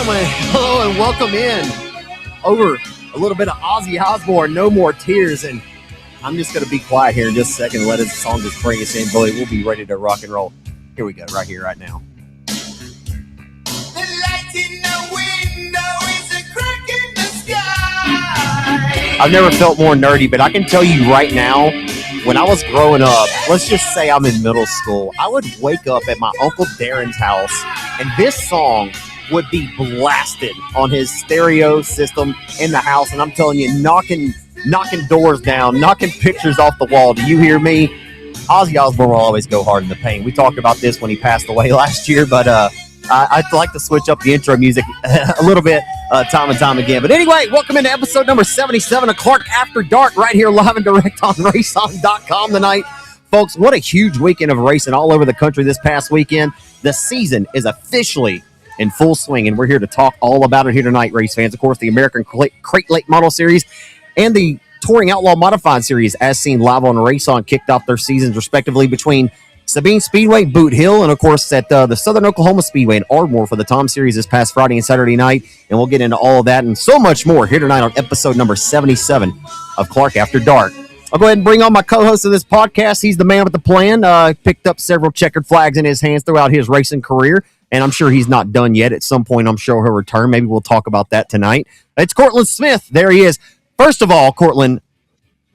gentlemen, hello and welcome in. Over a little bit of Ozzy Osbourne, No More Tears, and I'm just going to be quiet here in just a second and let his song just bring us in. Boy, we'll be ready to rock and roll. Here we go, right here, right now. The light in the window is a crack in the sky. I've never felt more nerdy, but I can tell you right now, when I was growing up, let's just say I'm in middle school, I would wake up at my Uncle Darren's house, and this song would be blasted on his stereo system in the house, and I'm telling you, knocking doors down, knocking pictures off the wall. Do you hear me? Ozzy Osbourne will always go hard in the paint. We talked about this when he passed away last year, but I'd like to switch up the intro music a little bit time and time again. But anyway, welcome into episode number 77 of Clark After Dark right here live and direct on RaceON.com tonight. Folks, what a huge weekend of racing all over the country this past weekend. The season is officially in full swing, and we're here to talk all about it here tonight, race fans. Of course, the American Crate Lake Model Series and the Touring Outlaw Modified Series, as seen live on RaceON, kicked off their seasons respectively between Sabine Speedway, Boot Hill, and of course at the Southern Oklahoma Speedway in Ardmore for the Tom Series this past Friday and Saturday night. And we'll get into all of that and so much more here tonight on episode number 77 of Clark After Dark. I'll go ahead and bring on my co-host of this podcast. He's the man with the plan. Picked up several checkered flags in his hands throughout his racing career, and I'm sure he's not done yet. At some point, I'm sure he'll return. Maybe we'll talk about that tonight. It's Cortland Smith. There he is. First of all, Cortland,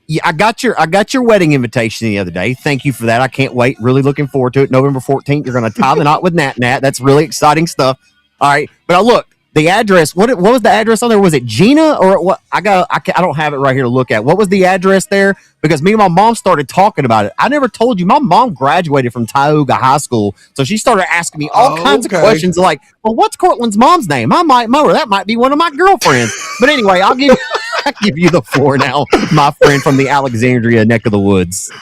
yeah, I got your wedding invitation the other day. Thank you for that. I can't wait. Really looking forward to it. November 14th, you're going to tie the knot with Nat. That's really exciting stuff. All right, but I looked. The address, what was the address on there? Was it Gina or what? I don't have it right here to look at. What was the address there? Because me and my mom started talking about it. I never told you, my mom graduated from Tioga High School, so she started asking me all kinds of questions like, well, what's Cortland's mom's name? I might know her. That might be one of my girlfriends. But anyway, I'll give you the floor now, my friend from the Alexandria neck of the woods.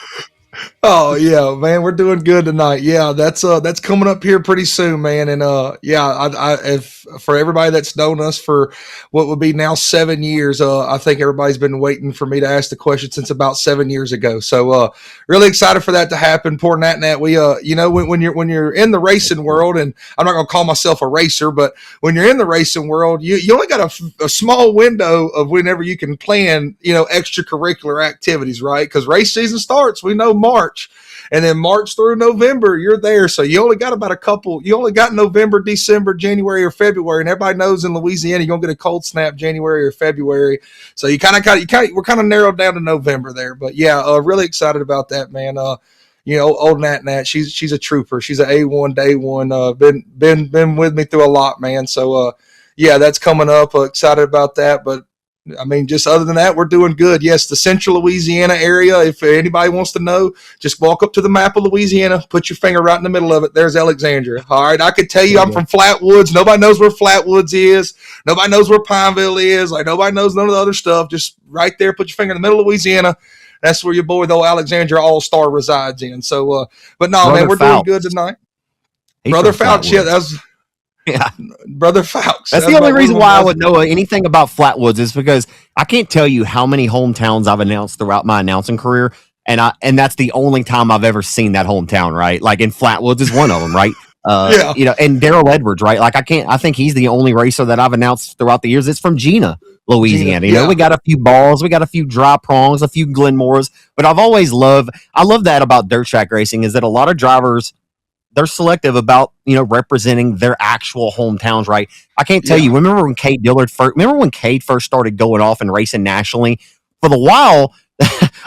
Oh yeah, man, we're doing good tonight. Yeah, that's coming up here pretty soon, man. And if for everybody that's known us for what would be now 7 years, I think everybody's been waiting for me to ask the question since about 7 years ago. So really excited for that to happen. Poor Nat. We when you're in the racing world, and I'm not gonna call myself a racer, but when you're in the racing world, you only got a small window of whenever you can plan, extracurricular activities, right? Because race season starts, we know, March, and then March through November you're there, so you only got November, December, January, or February, and everybody knows in Louisiana you're gonna get a cold snap January or February, so we're kind of narrowed down to November there. But yeah, really excited about that, man. Old Nat, she's a trooper. She's an A1 day one. Been with me through a lot, man. So yeah, that's coming up. Excited about that. But I mean, just other than that, we're doing good. Yes, the central Louisiana area, if anybody wants to know, just walk up to the map of Louisiana, put your finger right in the middle of it. There's Alexandria. All right, I could tell you I'm from Flatwoods. Nobody knows where Flatwoods is. Nobody knows where Pineville is. Like, nobody knows none of the other stuff. Just right there, put your finger in the middle of Louisiana. That's where your boy, though, Alexandria All-Star resides in. So, but no, Brother man, we're Fouts. doing good tonight. He's Brother from Fouts, yeah, Flatwoods. Yeah, Brother Fouts. That's the only reason why I would know anything about Flatwoods is because I can't tell you how many hometowns I've announced throughout my announcing career, and that's the only time I've ever seen that hometown, right? Like, in Flatwoods is one of them, right? Yeah. And Daryl Edwards, right? Like, I think he's the only racer that I've announced throughout the years. It's from Gina, Louisiana. We got a few balls, we got a few dry prongs, a few Glenmores, but I love that about dirt track racing is that a lot of drivers, they're selective about, representing their actual hometowns, right? I can't tell you. Remember when Cade first started going off and racing nationally? For the while,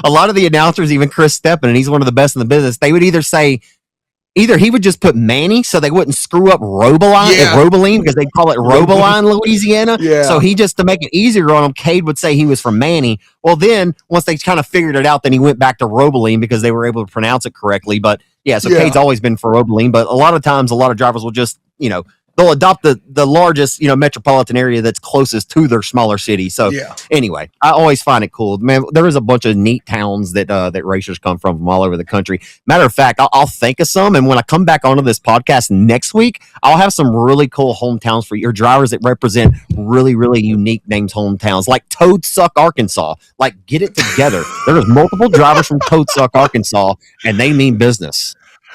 a lot of the announcers, even Chris Steppen, and he's one of the best in the business, they would either he would just put Manny so they wouldn't screw up Robaline because they call it Robaline, Louisiana. Yeah. So he just, to make it easier on him, Cade would say he was from Manny. Well, then once they kind of figured it out, then he went back to Robaline because they were able to pronounce it correctly. But yeah, so Cade's always been for Robaline, but a lot of times, a lot of drivers will just, they'll adopt the largest, metropolitan area that's closest to their smaller city. So anyway, I always find it cool, man. There is a bunch of neat towns that racers come from all over the country. Matter of fact, I'll think of some, and when I come back onto this podcast next week, I'll have some really cool hometowns for your drivers that represent really, really unique names, hometowns like Toadsuck, Arkansas. Like, get it together. There's multiple drivers from Toadsuck, Arkansas, and they mean business.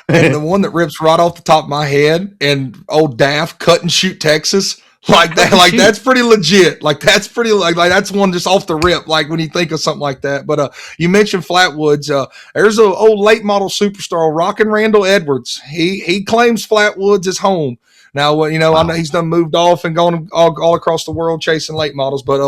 And the one that rips right off the top of my head, and old Daft, Cut and Shoot, Texas. Like that, like that's pretty legit. Like that's pretty like that's one just off the rip. Like when you think of something like that. But you mentioned Flatwoods. There's an old late model superstar, Rockin' Randall Edwards. He claims Flatwoods as home. Now, I know he's done moved off and gone all across the world chasing late models, but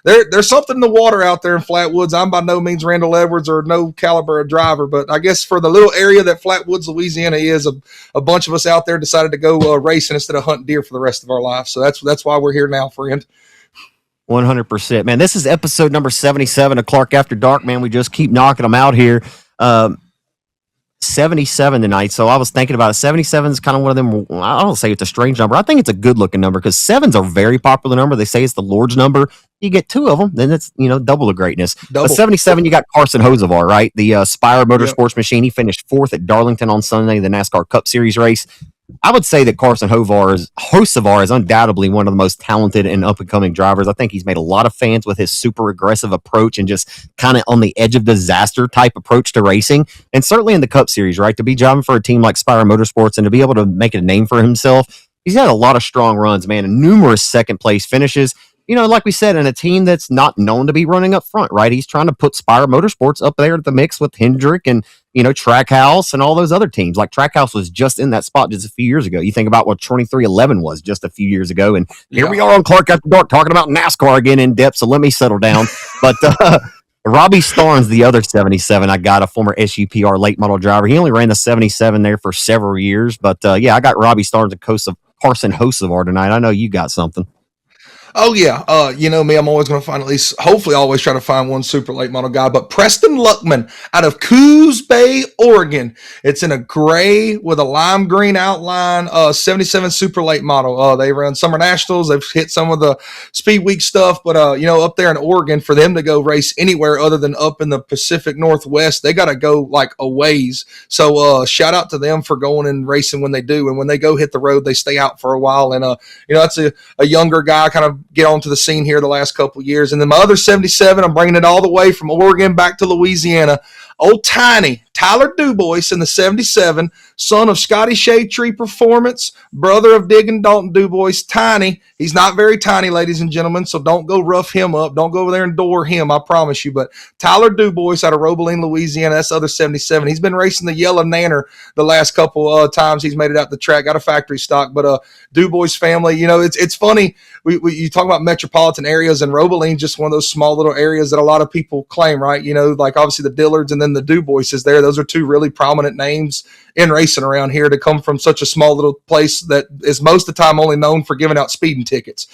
there's something in the water out there in Flatwoods. I'm by no means Randall Edwards or no caliber of driver, but I guess for the little area that Flatwoods, Louisiana is, a bunch of us out there decided to go racing instead of hunting deer for the rest of our life. So that's why we're here now, friend. 100%, man. This is episode number 77 of Clark After Dark, man. We just keep knocking them out here. 77 tonight. So I was thinking about it. 77 is kind of one of them. I don't say it's a strange number. I think it's a good looking number because sevens are a very popular number. They say it's the Lord's number. You get two of them, then it's, double the greatness. But 77, you got Carson Hocevar, right? The Spire Motorsports machine. He finished fourth at Darlington on Sunday, the NASCAR Cup Series race. I would say that Carson Hocevar is undoubtedly one of the most talented and up-and-coming drivers. I think he's made a lot of fans with his super aggressive approach and just kind of on the edge of disaster type approach to racing. And certainly in the Cup Series, right? To be driving for a team like Spire Motorsports and to be able to make a name for himself, he's had a lot of strong runs, man, and numerous second-place finishes. Like we said, in a team that's not known to be running up front, right? He's trying to put Spire Motorsports up there at the mix with Hendrick and, Trackhouse and all those other teams. Like Trackhouse was just in that spot just a few years ago. You think about what 2311 was just a few years ago. And here we are on Clark After Dark talking about NASCAR again in depth. So let me settle down. But Robbie Starnes, the other 77, I got a former SUPR late model driver. He only ran the 77 there for several years. But I got Robbie Starnes and Carson Hocevar tonight. I know you got something. Oh, yeah. You know me, I'm always going to find hopefully always try to find one super late model guy. But Preston Luckman out of Coos Bay, Oregon. It's in a gray with a lime green outline, 77 super late model. They run Summer Nationals. They've hit some of the Speed Week stuff. But, up there in Oregon, for them to go race anywhere other than up in the Pacific Northwest, they got to go like a ways. So shout out to them for going and racing when they do. And when they go hit the road, they stay out for a while. And, that's a younger guy kind of get onto the scene here the last couple of years. And then my other 77, I'm bringing it all the way from Oregon back to Louisiana. Old Tiny, Tyler Dubois in the 77, son of Scotty Shade Tree Performance, brother of Dig and Dalton Dubois. Tiny, he's not very tiny, ladies and gentlemen, so don't go rough him up. Don't go over there and door him, I promise you. But Tyler Dubois out of Robeline, Louisiana, that's the other 77. He's been racing the Yellow Nanner the last couple times he's made it out the track, got a factory stock. But Dubois family, it's funny. You talk about metropolitan areas, and Robeline just one of those small little areas that a lot of people claim, right? Like obviously the Dillards and then the Dubois is there. Those are two really prominent names in racing around here to come from such a small little place that is most of the time only known for giving out speeding tickets,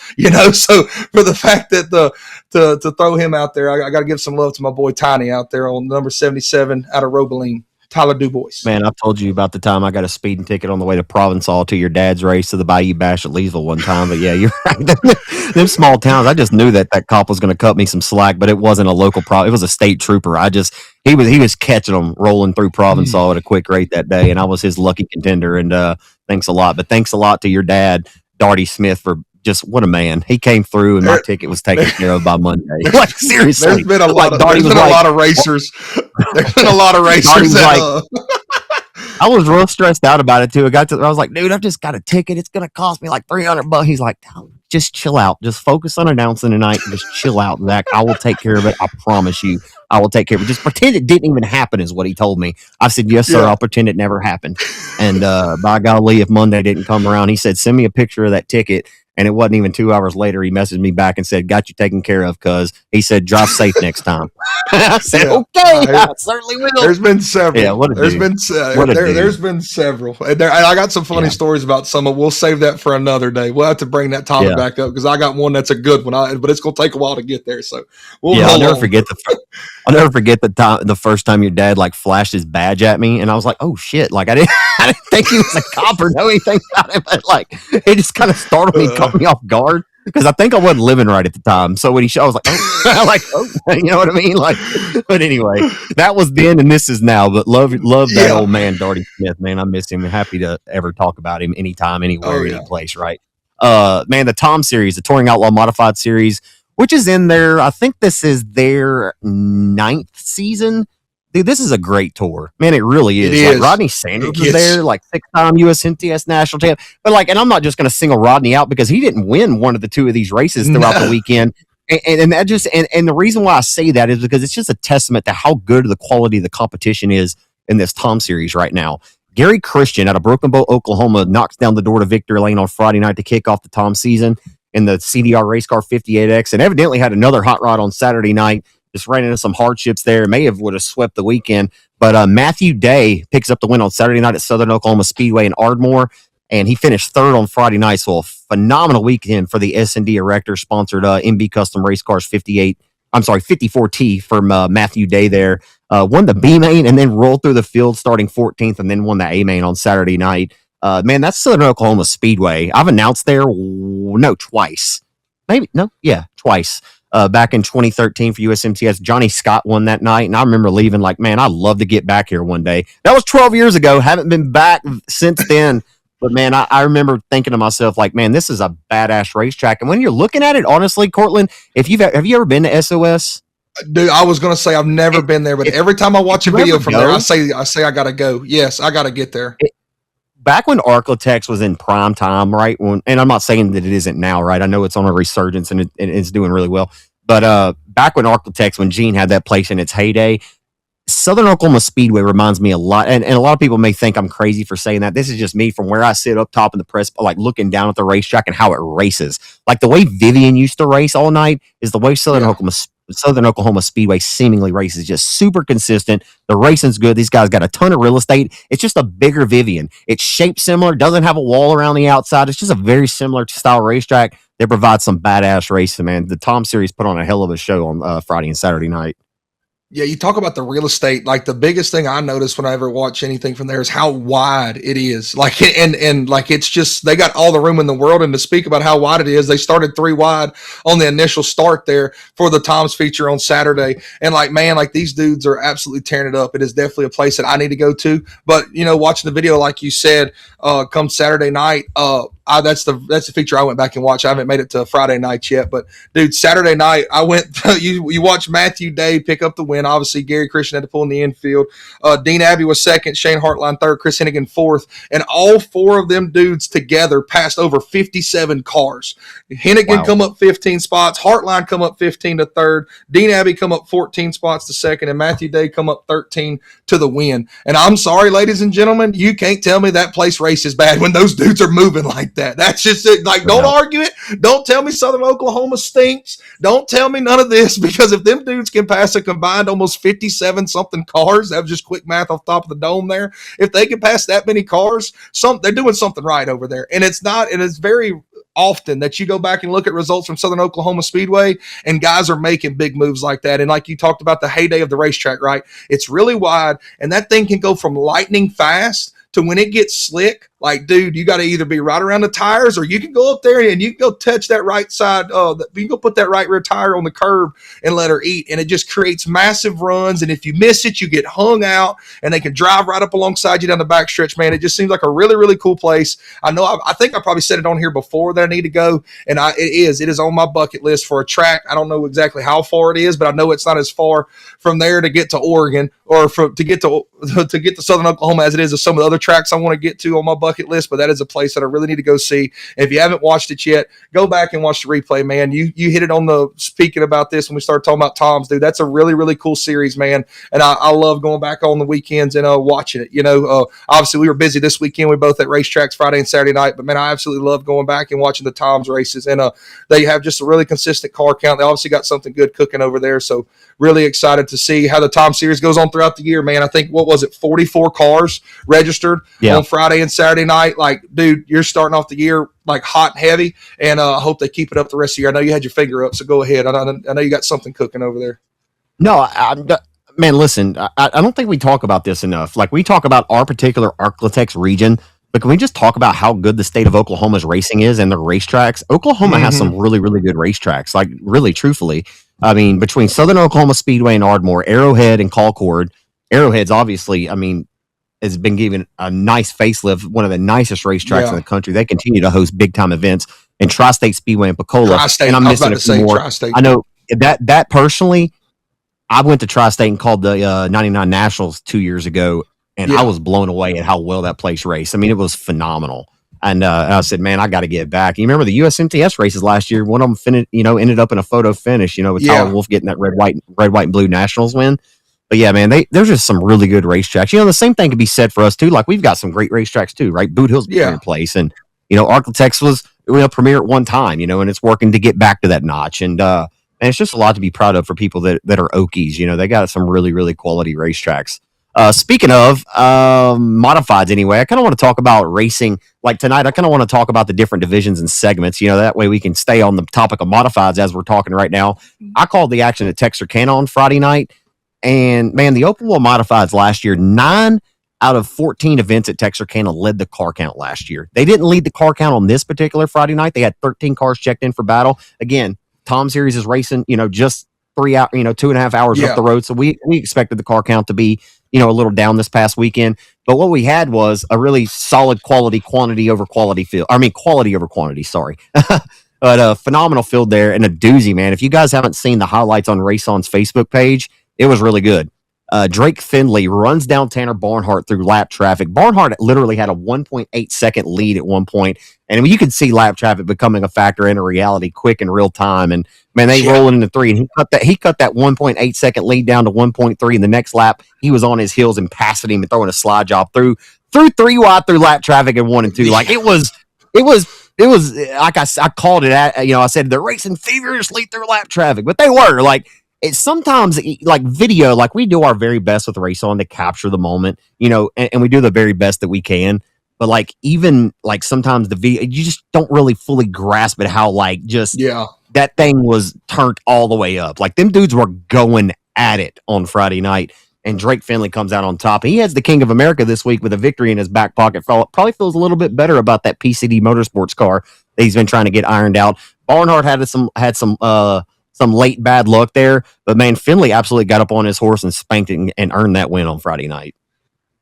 So for the fact that to throw him out there, I got to give some love to my boy Tiny out there on number 77 out of Robeline. Tyler Dubois. Man, I've told you about the time I got a speeding ticket on the way to Provençal to your dad's race to the Bayou Bash at Leesville one time. But yeah, you're right. Them small towns, I just knew that cop was going to cut me some slack, but it wasn't a local problem. It was a state trooper. He was catching them rolling through Provençal at a quick rate that day, and I was his lucky contender. And thanks a lot. But thanks a lot to your dad, Darty Smith, for just what a man. He came through and my ticket was taken care of by Monday. Like seriously. There's been a lot of racers. There's been a lot of racers. I was real stressed out about it too. I was like, dude, I've just got a ticket. It's gonna cost me like $300. He's like, just chill out. Just focus on announcing tonight. Just chill out, Zach. I will take care of it. I promise you. I will take care of it. Just pretend it didn't even happen is what he told me. I said, yes, sir. I'll pretend it never happened. And by golly, if Monday didn't come around, he said, send me a picture of that ticket. And it wasn't even 2 hours later, he messaged me back and said, got you taken care of, cuz. He said, drive safe next time. I said, okay, I certainly will. There's been several. Yeah, there's been several. And I got some funny stories about some of. We'll save that for another day. We'll have to bring that topic back up because I got one that's a good one. But it's going to take a while to get there. So I'll never forget the first time your dad like flashed his badge at me, and I was like, oh shit! Like I didn't think he was a cop or know anything about it, but like it just kind of startled me, caught me off guard because I think I wasn't living right at the time. So when he showed, I was like, oh, you know what I mean? Like, but anyway, that was then, and this is now. But love that old man, Darty Smith, man. I miss him. Happy to ever talk about him anytime, anywhere, any place, right? Man, the Tom series, the Touring Outlaw Modified series, which is in there. I think this is their 9th season. dude, this is a great tour, man. It really is. It Like is. Rodney Sanders It was gets- there, like 6-time U.S. NTS national champ. But like, and I'm not just going to single Rodney out because he didn't win one of the two of these races throughout the weekend. And that just and the reason why I say that is because it's just a testament to how good the quality of the competition is in this Tom Series right now. Gary Christian out of Broken Bow, Oklahoma, knocks down the door to victory lane on Friday night to kick off the Tom season in the CDR race car 58X, and evidently had another hot rod on Saturday night. Just ran into some hardships there. May have would have swept the weekend, but Matthew Day picks up the win on Saturday night at Southern Oklahoma Speedway in Ardmore, and he finished third on Friday night. So a phenomenal weekend for the S&D Erector sponsored MB Custom Race Cars 54T from Matthew Day there. Won the B main and then rolled through the field starting 14th and then won the A main on Saturday night. Man, that's Southern Oklahoma Speedway. I've announced there, twice. Twice. Back in 2013 for USMTS, Johnny Scott won that night, and I remember leaving like, man, I'd love to get back here one day. That was 12 years ago. Haven't been back since then. But, man, I remember thinking to myself, like, man, this is a badass racetrack. And when you're looking at it, honestly, Cortland, have you ever been to SOS? Dude, I was going to say I've never been there, but every time I watch a video from there, I say I got to go. Yes, I got to get there. Back when Arklatex was in prime time, right? And I'm not saying that it isn't now, right? I know it's on a resurgence and it's doing really well. But back when Arklatex, when Gene had that place in its heyday, Southern Oklahoma Speedway reminds me a lot. And a lot of people may think I'm crazy for saying that. This is just me from where I sit up top in the press, like looking down at the racetrack and how it races. Like the way Vivian used to race all night is the way Southern Oklahoma Speedway seemingly races, just super consistent. The racing's good. These guys got a ton of real estate. It's just a bigger Vivian. It's shaped similar, doesn't have a wall around the outside. It's just a very similar style racetrack that provides some badass racing, man. The Tom Series put on a hell of a show on Friday and Saturday night. Yeah, you talk about the real estate. Like the biggest thing I notice when I ever watch anything from there is how wide it is. Like and like it's just they got all the room in the world. And to speak about how wide it is, they started 3 wide on the initial start there for the Tom's feature on Saturday. And like man, like these dudes are absolutely tearing it up. It is definitely a place that I need to go to. But you know, watching the video, like you said, come Saturday night, that's the feature I went back and watched. I haven't made it to Friday night yet, but dude, Saturday night I went. You watch Matthew Day pick up the win. Obviously, Gary Christian had to pull in the infield. Dean Abbey was second, Shane Hartline third, Chris Hennigan fourth, and all 4 of them dudes together passed over 57 cars. Hennigan come up 15 spots, Hartline come up 15 to third, Dean Abbey come up 14 spots to second, and Matthew Day come up 13 to the win. And I'm sorry, ladies and gentlemen, you can't tell me that place races bad when those dudes are moving like that. That's just it. Like, don't argue it. Don't tell me Southern Oklahoma stinks. Don't tell me none of this, because if them dudes can pass a combined almost 57 something cars, that was just quick math off top of the dome there. If they can pass that many cars, they're doing something right over there. And it's very often that you go back and look at results from Southern Oklahoma Speedway and guys are making big moves like that. And like you talked about the heyday of the racetrack, right? It's really wide and that thing can go from lightning fast to when it gets slick. Like, dude, you got to either be right around the tires or you can go up there and you can go touch that right side. You can go put that right rear tire on the curb and let her eat. And it just creates massive runs. And if you miss it, you get hung out and they can drive right up alongside you down the backstretch, man. It just seems like a really, really cool place. I know, I think I probably said it on here before that I need to go. And it is on my bucket list for a track. I don't know exactly how far it is, but I know it's not as far from there to get to Oregon or to get to Southern Oklahoma as it is of some of the other tracks I want to get to on my bucket list, but that is a place that I really need to go see. And if you haven't watched it yet, go back and watch the replay, man. You hit it on the speaking about this when we started talking about Tom's, dude. That's a really, really cool series, man. And I love going back on the weekends and watching it. You know, obviously we were busy this weekend. We both at racetracks Friday and Saturday night, but man, I absolutely love going back and watching the Tom's races. And they have just a really consistent car count. They obviously got something good cooking over there. So really excited to see how the Tom series goes on throughout the year, man. I think, 44 cars registered on Friday and Saturday night. Like, dude, you're starting off the year like hot and heavy, and I hope they keep it up the rest of the year. I know you had your finger up, so go ahead. I know you got something cooking over there. No, man, listen, I don't think we talk about this enough. Like, we talk about our particular Arklatex region, but can we just talk about how good the state of Oklahoma's racing is and the racetracks? Oklahoma has some really, really good racetracks, like, really, truthfully. I mean, between Southern Oklahoma Speedway and Ardmore, Arrowhead and Colcord, Arrowhead's obviously, I mean, has been given a nice facelift, one of the nicest racetracks in the country. They continue to host big-time events in Tri-State Speedway and Pensacola. Tri-State, and I'm missing a few more. Tri-State. I know that personally, I went to Tri-State and called the 99 Nationals 2 years ago, and I was blown away at how well that place raced. I mean, it was phenomenal. And I said, man, I got to get back. You remember the USMTS races last year? One of them ended up in a photo finish, with Tyler Wolf getting that red, white, and blue Nationals win. But yeah, man, there's just some really good racetracks. The same thing could be said for us too. Like, we've got some great racetracks too, right? Boot Hill's premier place, and Architects was premier at one time, and it's working to get back to that notch. And it's just a lot to be proud of for people that are Okies. They got some really, really quality racetracks. Speaking of modifieds, anyway, I kind of want to talk about racing. Like tonight, I kind of want to talk about the different divisions and segments. That way we can stay on the topic of modifieds as we're talking right now. I called the action at Texarkana on Friday night. And man, the open wheel modifieds last year, 9 out of 14 events at Texarkana led the car count last year. They didn't lead the car count on this particular Friday night. They had 13 cars checked in for battle. Again, Tom Series is racing, just 3 hours, 2.5 hours up the road. So we expected the car count to be, a little down this past weekend. But what we had was a really solid quantity over quantity, sorry. But a phenomenal field there and a doozy, man. If you guys haven't seen the highlights on RaceOn's Facebook page, it was really good. Drake Finley runs down Tanner Barnhart through lap traffic. Barnhart literally had a 1.8 second lead at one point. And you could see lap traffic becoming a factor in a reality quick in real time. And man, they rolling into 3, and he cut that 1.8 second lead down to 1.3. And the next lap, he was on his heels and passing him and throwing a slide job through 3 wide through lap traffic in 1 and 2. Like it was like I called it at, I said they're racing feverishly through lap traffic, but they were like, it's sometimes like video, like we do our very best with RaceOn to capture the moment, and we do the very best that we can. But like, even like sometimes the video, you just don't really fully grasp it, how like just that thing was turned all the way up. Like them dudes were going at it on Friday night, and Drake Finley comes out on top. He has the King of America this week with a victory in his back pocket. Probably feels a little bit better about that PCD Motorsports car that he's been trying to get ironed out. Barnhart had some late bad luck there, but man, Finley absolutely got up on his horse and spanked it and earned that win on Friday night.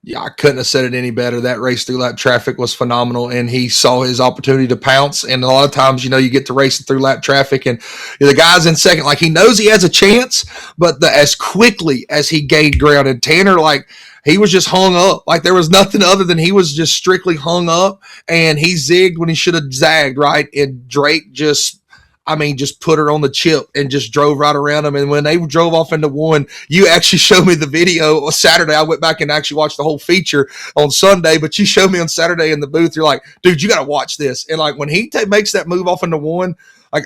Yeah, I couldn't have said it any better. That race through lap traffic was phenomenal, and he saw his opportunity to pounce. And a lot of times, you get to racing through lap traffic, and the guy's in second, like he knows he has a chance, but as quickly as he gained ground, and Tanner, like he was just hung up. Like there was nothing other than he was just strictly hung up, and he zigged when he should have zagged, right? And Drake just put her on the chip and just drove right around him. And when they drove off into 1, you actually showed me the video on Saturday. I went back and actually watched the whole feature on Sunday, but you showed me on Saturday in the booth. You're like, dude, you got to watch this. And like when he makes that move off into 1, like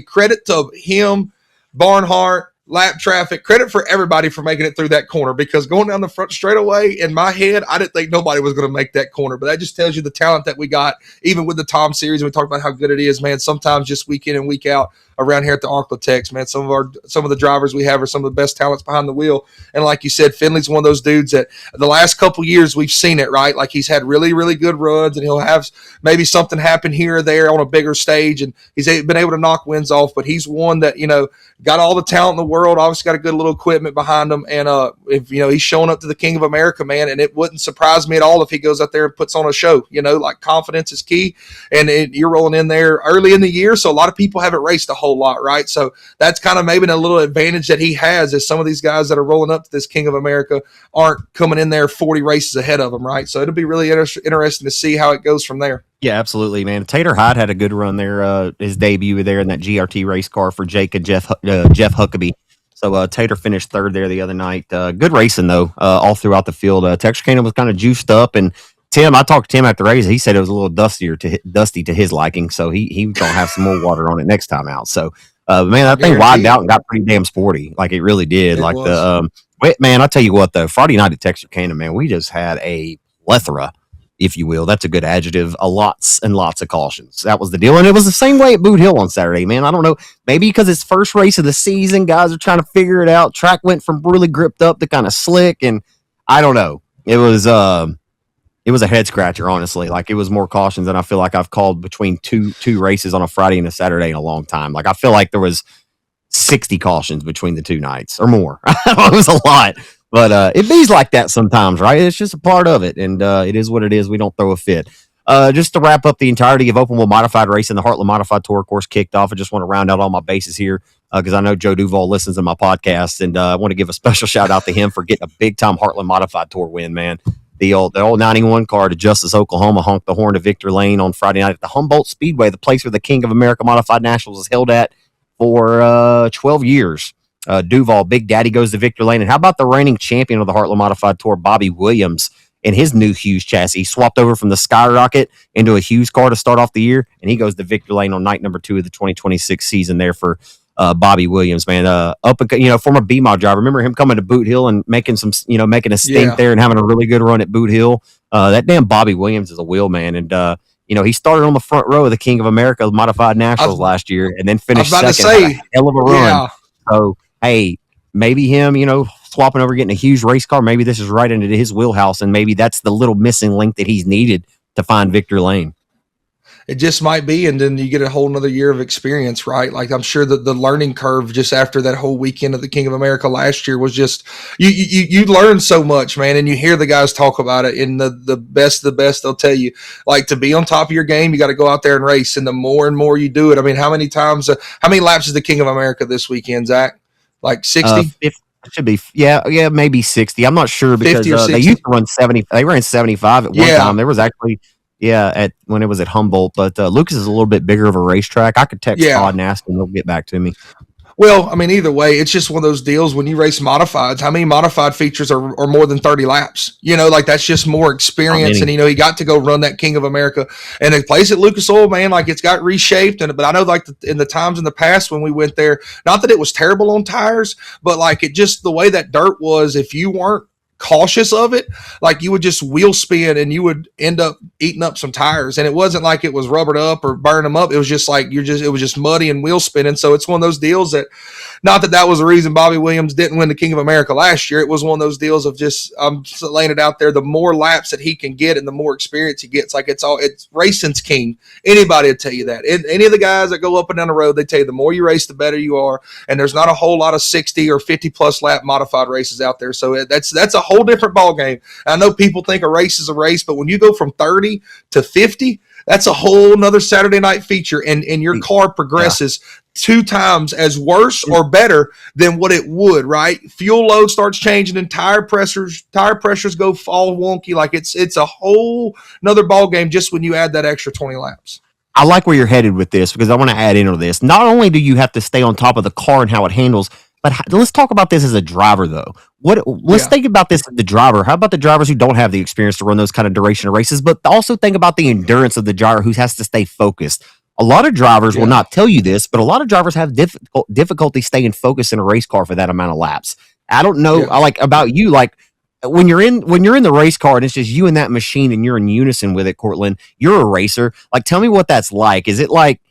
credit to him, Barnhart, lap traffic, credit for everybody for making it through that corner, because going down the front straightaway, in my head, I didn't think nobody was going to make that corner. But that just tells you the talent that we got, even with the Tom Series. We talked about how good it is, man. Sometimes just week in and week out around here at the Architects, man, some of the drivers we have are some of the best talents behind the wheel. And like you said, Finley's one of those dudes that the last couple years we've seen it, right? Like he's had really, really good runs, and he'll have maybe something happen here or there on a bigger stage, and he's been able to knock wins off. But he's one that, got all the talent in the world, obviously got a good little equipment behind him. And if he's showing up to the King of America, man, and it wouldn't surprise me at all if he goes out there and puts on a show. Like confidence is key, and you're rolling in there early in the year, so a lot of people haven't raced a whole lot, right? So that's kind of maybe a little advantage that he has, is some of these guys that are rolling up to this King of America aren't coming in there 40 races ahead of him, right? So it'll be really interesting to see how it goes from there. Yeah, absolutely, man. Tater Hyde had a good run there, his debut there in that GRT race car for Jake and Jeff Huckabee. So Tater finished third there the other night. Good racing, though, all throughout the field. Texarkana was kind of juiced up, and Tim, I talked to Tim after the race. He said it was a little dusty to his liking, so he's going to have some more water on it next time out. So, man, that thing widened out and got pretty damn sporty. Like, it really did. Man, I'll tell you what, though, Friday night at Texarkana, man, we just had a plethora, if you will. That's a good adjective. Lots and lots of cautions. That was the deal. And it was the same way at Boot Hill on Saturday, man. I don't know. Maybe because it's first race of the season, guys are trying to figure it out. Track went from really gripped up to kind of slick, and I don't know. It was a head scratcher, honestly. Like, it was more cautions than I feel like I've called between two races on a Friday and a Saturday in a long time. Like, I feel like there was 60 cautions between the 2 nights or more. It was a lot. But it bees like that sometimes, right? It's just a part of it, and it is what it is. We don't throw a fit. just to wrap up the entirety of Open Wheel Modified Racing, the Heartland Modified Tour course kicked off. I just want to round out all my bases here because I know Joe Duval listens to my podcast, and I want to give a special shout out to him for getting a big time Heartland Modified Tour win, man. The old 91 car to Justice, Oklahoma, honked the horn to Victor Lane on Friday night at the Humboldt Speedway, the place where the King of America Modified Nationals is held at for 12 years. Duval, Big Daddy goes to Victor Lane. And how about the reigning champion of the Heartland Modified Tour, Bobby Williams, in his new Hughes chassis? He swapped over from the Skyrocket into a Hughes car to start off the year, and he goes to Victor Lane on night number 2 of the 2026 season there for Bobby Williams, man. Former B-Mod driver. Remember him coming to Boot Hill and making a stint there and having a really good run at Boot Hill. That damn Bobby Williams is a wheel, man. And he started on the front row of the King of America Modified Nationals last year, and then finished second. Had a hell of a run. Yeah. So hey, maybe him, swapping over, getting a huge race car. Maybe this is right into his wheelhouse, and maybe that's the little missing link that he's needed to find Victor Lane. It just might be, and then you get a whole nother year of experience, right? Like I'm sure that the learning curve just after that whole weekend of the King of America last year was just you learn so much, man, and you hear the guys talk about it. And the best they'll tell you, like, to be on top of your game, you got to go out there and race. And the more and more you do it, I mean, how many laps is the King of America this weekend, Zach? Like 60? It should be, yeah, maybe 60. I'm not sure because they used to run 70. They ran 75 at one time. There was actually. When it was at Humboldt, but Lucas is a little bit bigger of a racetrack. I could text Todd and ask him; he'll get back to me. Well, I mean, either way, it's just one of those deals when you race modifieds. How many modified features are more than 30 laps? Like that's just more experience. And he got to go run that King of America, and the place at Lucas Oil, man, like it's got reshaped. But I know, like in the times in the past when we went there, not that it was terrible on tires, but like it just the way that dirt was, if you weren't cautious of it, like you would just wheel spin and you would end up eating up some tires. And it wasn't like it was rubbered up or burning them up. It was just like it was just muddy and wheel spinning. So it's one of those deals that, not that was the reason Bobby Williams didn't win the King of America last year. It was one of those deals of just laying it out there. The more laps that he can get and the more experience he gets, like it's racing's king. Anybody will tell you that. Any of the guys that go up and down the road, they tell you the more you race, the better you are. And there's not a whole lot of 60 or 50 plus lap modified races out there. So that's a whole different ball game. I know people think a race is a race, but when you go from 30 to 50, that's a whole nother Saturday night feature, and your car progresses 2 times as worse or better than what it would, right? Fuel load starts changing and tire pressures go all wonky. Like it's a whole nother ball game just when you add that extra 20 laps. I like where you're headed with this because I want to add into this. Not only do you have to stay on top of the car and how it handles, but let's talk about this as a driver, though. Let's think about this as the driver. How about the drivers who don't have the experience to run those kind of duration of races, but also think about the endurance of the driver who has to stay focused. A lot of drivers will not tell you this, but a lot of drivers have difficulty staying focused in a race car for that amount of laps. I don't know, about you, like when you're in the race car and it's just you and that machine and you're in unison with it, Cortland. You're a racer. Like, tell me what that's like. Is it like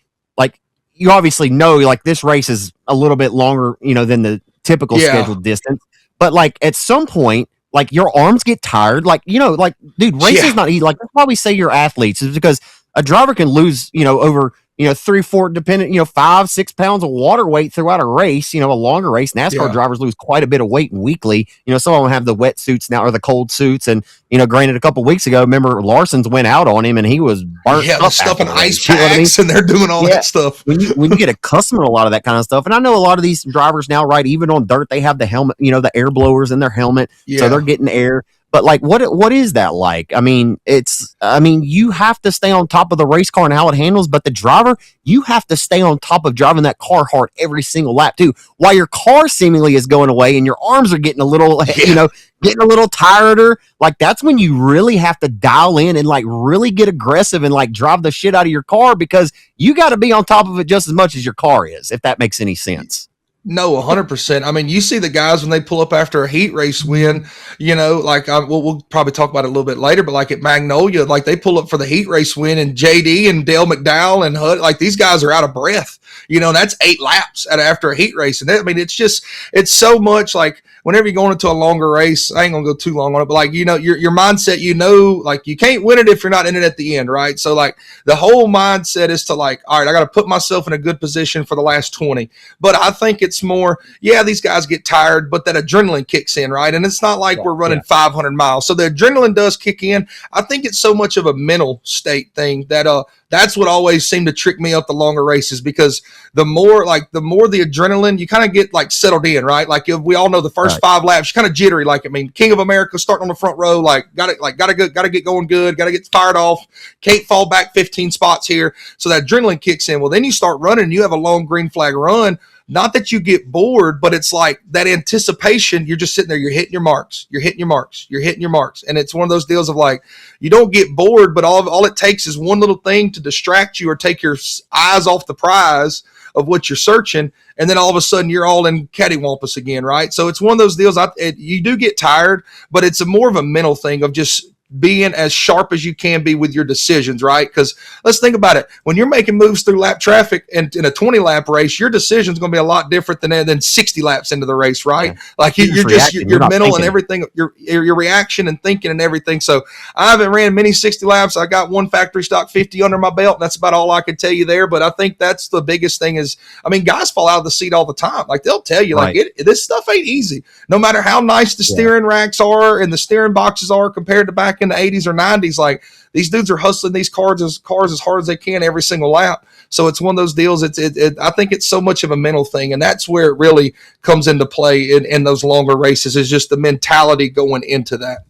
you obviously know, like, this race is a little bit longer, than the typical scheduled distance. But like at some point, like your arms get tired. Like, dude, race is not easy. Like, that's why we say you're athletes, is because a driver can lose, over, 3-4 dependent, 5-6 pounds of water weight throughout a race, a longer race. NASCAR drivers lose quite a bit of weight weekly. Some of them have the wet suits now or the cold suits. And, granted, a couple weeks ago, remember Larson's went out on him and he was burnt up. Stuff in ice packs and they're doing all that stuff. When you get accustomed to a lot of that kind of stuff. And I know a lot of these drivers now, right, even on dirt, they have the helmet, the air blowers in their helmet. So they're getting air. But like, what is that like? I mean, you have to stay on top of the race car and how it handles, but the driver, you have to stay on top of driving that car hard every single lap too, while your car seemingly is going away and your arms are getting a little, getting a little tireder. Like, that's when you really have to dial in and like really get aggressive and like drive the shit out of your car, because you got to be on top of it just as much as your car is, if that makes any sense. No, 100%. I mean, you see the guys when they pull up after a heat race win, like we'll probably talk about it a little bit later, but like at Magnolia, like they pull up for the heat race win, and JD and Dale McDowell and Hud, like these guys are out of breath, that's 8 laps after a heat race. And it's so much like whenever you're going into a longer race, I ain't gonna go too long on it, but like, your mindset, like you can't win it if you're not in it at the end, right? So like the whole mindset is to like, all right, I got to put myself in a good position for the last 20. But I think it's more, yeah, these guys get tired, but that adrenaline kicks in, right? And it's not like we're running 500 miles. So the adrenaline does kick in. I think it's so much of a mental state thing that that's what always seemed to trick me up the longer races, because the more the adrenaline, you kind of get like settled in, right? Like we all know the first 5 laps, you're kind of jittery. Like, I mean, King of America starting on the front row, gotta get going good, gotta get fired off, can't fall back 15 spots here. So that adrenaline kicks in. Well, then you start running, and you have a long green flag run. Not that you get bored, but it's like that anticipation. You're just sitting there, you're hitting your marks, you're hitting your marks, you're hitting your marks. And it's one of those deals of like, you don't get bored, but all it takes is one little thing to distract you or take your eyes off the prize of what you're searching. And then all of a sudden you're all in cattywampus again, right? So it's one of those deals. You do get tired, but it's more of a mental thing of just being as sharp as you can be with your decisions, right? Because let's think about it. When you're making moves through lap traffic and in a 20-lap race, your decision is going to be a lot different than 60 laps into the race, right? Yeah. Like you're mental and everything, your reaction and thinking and everything. So I haven't ran many 60 laps. I got one factory stock 50 under my belt, and that's about all I can tell you there. But I think that's the biggest thing is, I mean, guys fall out of the seat all the time. Like they'll tell you, like this stuff ain't easy. No matter how nice the steering racks are and the steering boxes are compared to back in the 80s or 90s, like these dudes are hustling these cars as hard as they can every single lap. So it's one of those deals. I think it's so much of a mental thing, and that's where it really comes into play in those longer races, is just the mentality going into that.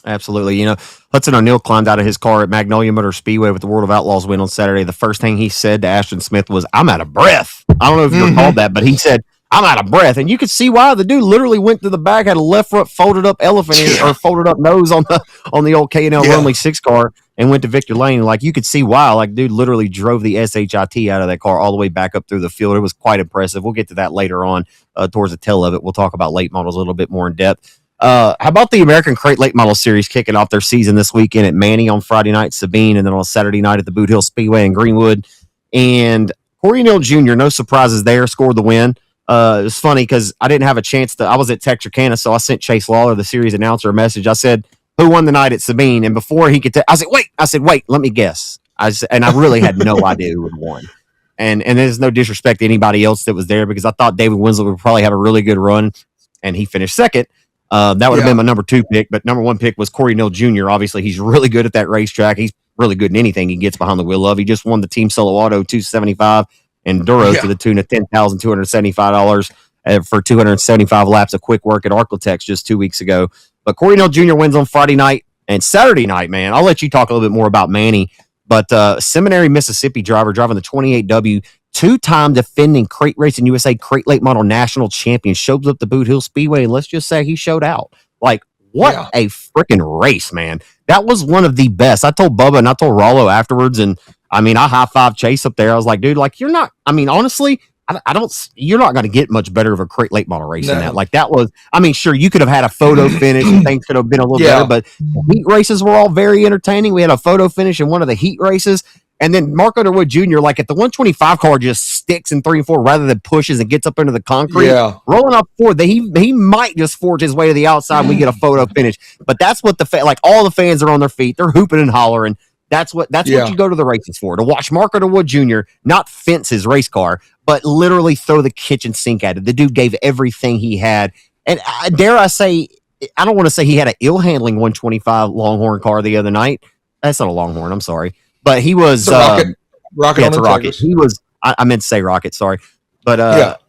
Absolutely. You know, Hudson O'Neal climbed out of his car at Magnolia Motor Speedway with the World of Outlaws win on Saturday. The first thing he said to Ashton Smith was, "I'm out of breath." I don't know if you recalled that, but he said, "I'm out of breath." And you could see why. The dude literally went to the back, had a left front folded up elephant or folded up nose on the old K&L Lonely 6 car and went to Victor Lane. Like, you could see why. Like, dude literally drove the SHIT out of that car all the way back up through the field. It was quite impressive. We'll get to that later on towards the tail of it. We'll talk about late models a little bit more in depth. How about the American Crate Late Model Series kicking off their season this weekend at Manny on Friday night, Sabine, and then on Saturday night at the Boot Hill Speedway in Greenwood. And Corey Neal Jr., no surprises there, scored the win. It was funny because I didn't have a chance I was at Texarkana, so I sent Chase Lawler, the series announcer, a message. I said, "Who won the night at Sabine?" And before he could I said, wait, let me guess. And I really had no idea who had won. And there's no disrespect to anybody else that was there, because I thought David Winslow would probably have a really good run, and he finished second. That would have been my number 2 pick, but number 1 pick was Corey Neal Jr. Obviously, he's really good at that racetrack. He's really good in anything he gets behind the wheel of. He just won the Team Solo Auto 275 Enduro to the tune of $10,275 for 275 laps of quick work at Arklatex just 2 weeks ago. But Corey Neal Jr. wins on Friday night and Saturday night, man. I'll let you talk a little bit more about Manny, but Seminary, Mississippi driver driving the 28W, 2-time defending Crate Racing USA Crate Late Model National Champion, shows up to Boot Hill Speedway, and let's just say he showed out. Like, what a freaking race, man. That was one of the best. I told Bubba and I told Rollo afterwards, and I mean, I high-fived Chase up there. I was like, dude, like, you're not, I mean, honestly, you're not going to get much better of a Crate Late Model race than that. Like, that was, I mean, sure, you could have had a photo finish and things could have been a little better, but the heat races were all very entertaining. We had a photo finish in one of the heat races. And then Mark Underwood Jr., like at the 125 car, just sticks in 3 and 4 rather than pushes and gets up into the concrete. Rolling up forward, he might just forge his way to the outside and we get a photo finish. But that's what like all the fans are on their feet. They're hooping and hollering. That's what you go to the races for, to watch Mark Underwood Jr. not fence his race car, but literally throw the kitchen sink at it. The dude gave everything he had. And dare I say, I don't want to say he had an ill-handling 125 Longhorn car the other night. That's not a Longhorn, I'm sorry. But he was rocket it's a rocket. He was I meant to say rocket, sorry. But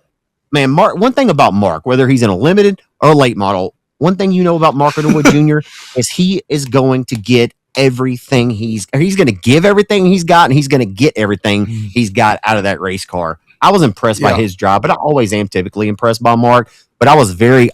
man, Mark, one thing about Mark, whether he's in a limited or a late model, one thing you know about Mark Underwood Jr. is he is going to get everything he's going to give everything he's got, and he's going to get everything he's got out of that race car. I was impressed by his drive, but I always am typically impressed by Mark. But I was very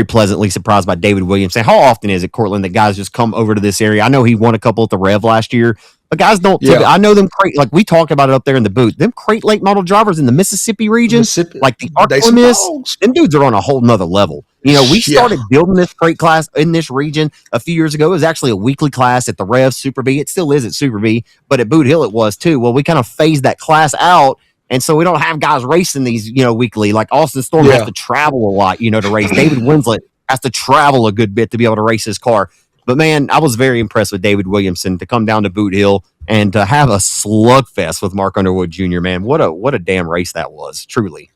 pleasantly surprised by David Williams. And how often is it, Cortland, that guys just come over to this area? I know he won a couple at the Rev last year, but guys don't. I know them like we talked about it up there in the booth. Them Crate Late Model drivers in the Mississippi region, like the Arklatex, them dudes are on a whole nother level. You know, we started building this crate class in this region a few years ago. It was actually a weekly class at the Rev Super B. It still is at Super B, but at Boot Hill it was too. Well, we kind of phased that class out. And so we don't have guys racing these, weekly. Like Austin Storm has to travel a lot, to race. David Winslet has to travel a good bit to be able to race his car. But man, I was very impressed with David Williamson to come down to Boot Hill and to have a slugfest with Mark Underwood Jr., man, what a damn race that was, truly.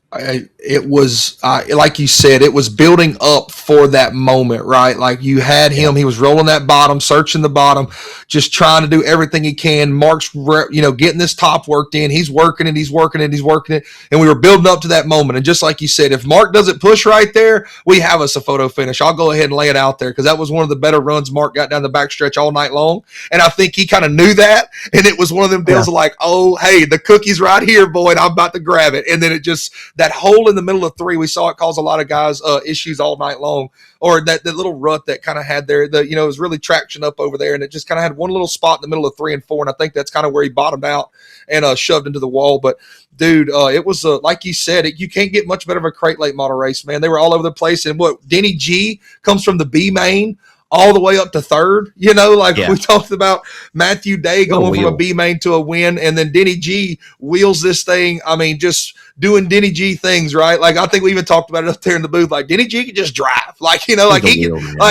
It was like you said, it was building up for that moment, right? Like you had him, he was rolling that bottom, searching the bottom, just trying to do everything he can. Mark's, getting this top worked in. He's working it, and we were building up to that moment. And just like you said, if Mark doesn't push right there, we have us a photo finish. I'll go ahead and lay it out there because that was one of the better runs Mark got down the backstretch all night long, and I think he kind of knew that. And it was one of them deals of like, oh, hey, the cookie's right here, boy, and I'm about to grab it. And then it just that hole in the middle of 3, we saw it cause a lot of guys issues all night long, or that little rut that kind of had there, it was really traction up over there, and it just kind of had one little spot in the middle of 3 and 4, and I think that's kind of where he bottomed out and shoved into the wall. But dude, it was like you said, you can't get much better of a crate late model race, man. They were all over the place, and Denny G comes from the B main all the way up to 3rd, we talked about Matthew Day going from a B main to a win, and then Denny G wheels this thing. I mean, just doing Denny G things, right? Like I think we even talked about it up there in the booth. Like Denny G can just drive,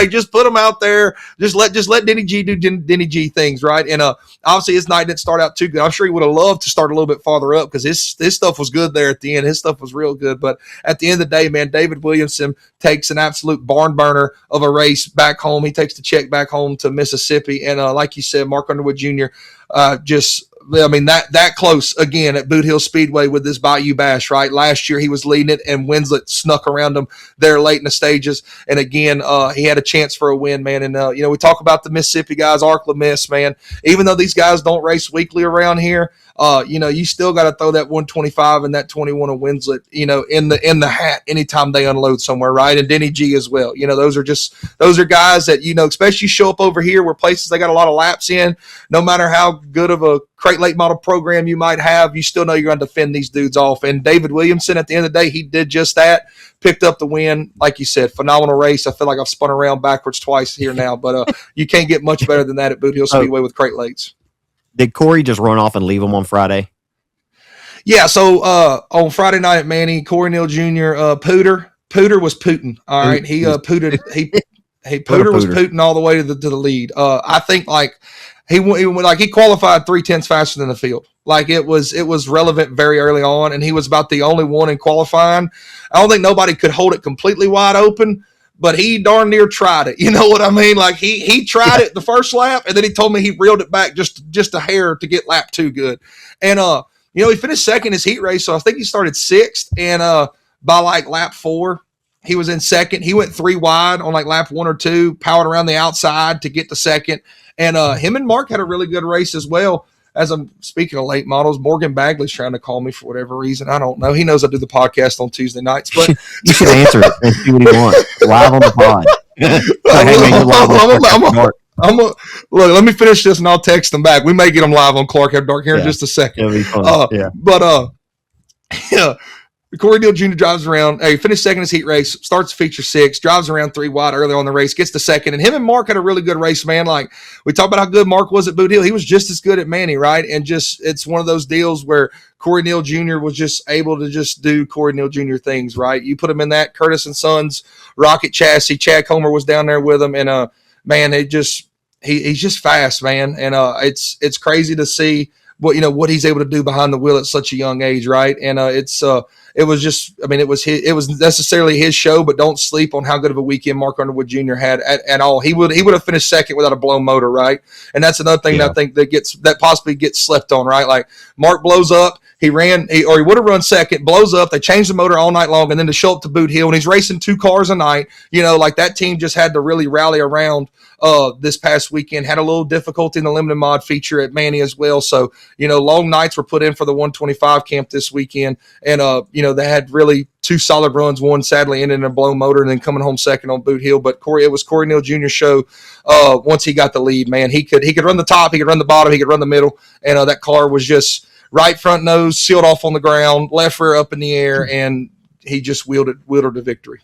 just put him out there, just let Denny G do Denny G things, right? And obviously his night didn't start out too good. I'm sure he would have loved to start a little bit farther up because his stuff was good there at the end. His stuff was real good, but at the end of the day, man, David Williamson takes an absolute barn burner of a race back home. He takes the check back home to Mississippi, and like you said, Mark Underwood Jr. That close again at Boot Hill Speedway with this Bayou Bash, right? Last year he was leading it, and Winslet snuck around him there late in the stages. And again, he had a chance for a win, man. And we talk about the Mississippi guys, Arkla Miss, man. Even though these guys don't race weekly around here, you still got to throw that 125 and that 21 of Winslet, in the hat anytime they unload somewhere, right? And Denny G as well. Those are guys that, especially show up over here where places they got a lot of laps in. No matter how good of a crate late model program you might have, you still know you're going to defend these dudes off. And David Williamson, at the end of the day, he did just that. Picked up the win. Like you said, phenomenal race. I feel like I've spun around backwards twice here now, but you can't get much better than that at Boot Hill Speedway with crate lates. Did Corey just run off and leave him on Friday? Yeah, so on Friday night at Manny, Corey Neal Jr., Pooter was pooting. All right, he pooted. Pooter was pooting all the way to the lead. I think he qualified 3/10 faster than the field. Like it was relevant very early on, and he was about the only one in qualifying. I don't think nobody could hold it completely wide open, but he darn near tried it. You know what I mean? Like he tried it the first lap, and then he told me he reeled it back just a hair to get lap 2 good. And he finished second his heat race, so I think he started 6th, and by like lap 4, he was in second. He went 3 wide on like lap 1 or 2, powered around the outside to get to second. And him and Mark had a really good race as well. As I'm speaking of late models, Morgan Bagley's trying to call me for whatever reason. I don't know. He knows I do the podcast on Tuesday nights, but you should answer it and see what he wants live on the pod. Look, let me finish this and I'll text them back. We may get them live on Clark Have Dark here in just a second. Corey Neal Jr. drives around. He finished second in his heat race, starts feature 6, drives around 3 wide early on the race, gets to second. And him and Mark had a really good race, man. Like we talked about how good Mark was at Boot Hill. He was just as good at Manny, right? And it's one of those deals where Corey Neal Jr. was just able to just do Corey Neal Jr. things, right? You put him in that Curtis and Sons rocket chassis. Chad Comer was down there with him, and man, he's just fast, man. And it's crazy to see what he's able to do behind the wheel at such a young age, right? And it was necessarily his show, but don't sleep on how good of a weekend Mark Underwood Jr. had at all. He would have finished second without a blown motor, right? And that's another thing that I think that possibly gets slept on, right? Like Mark blows up, he would have run second, blows up, they changed the motor all night long, and then to show up to Boot Hill, and he's racing 2 cars a night, like that team just had to really rally around this past weekend. Had a little difficulty in the limited mod feature at Manny as well. So, long nights were put in for the 125 camp this weekend. And, they had really 2 solid runs, one sadly ended in a blown motor and then coming home second on Boot Hill. But it was Corey Neal Jr.'s show once he got the lead, man. He could run the top, he could run the bottom, he could run the middle. And that car was just right front nose, sealed off on the ground, left rear up in the air, and he just wheeled her to victory.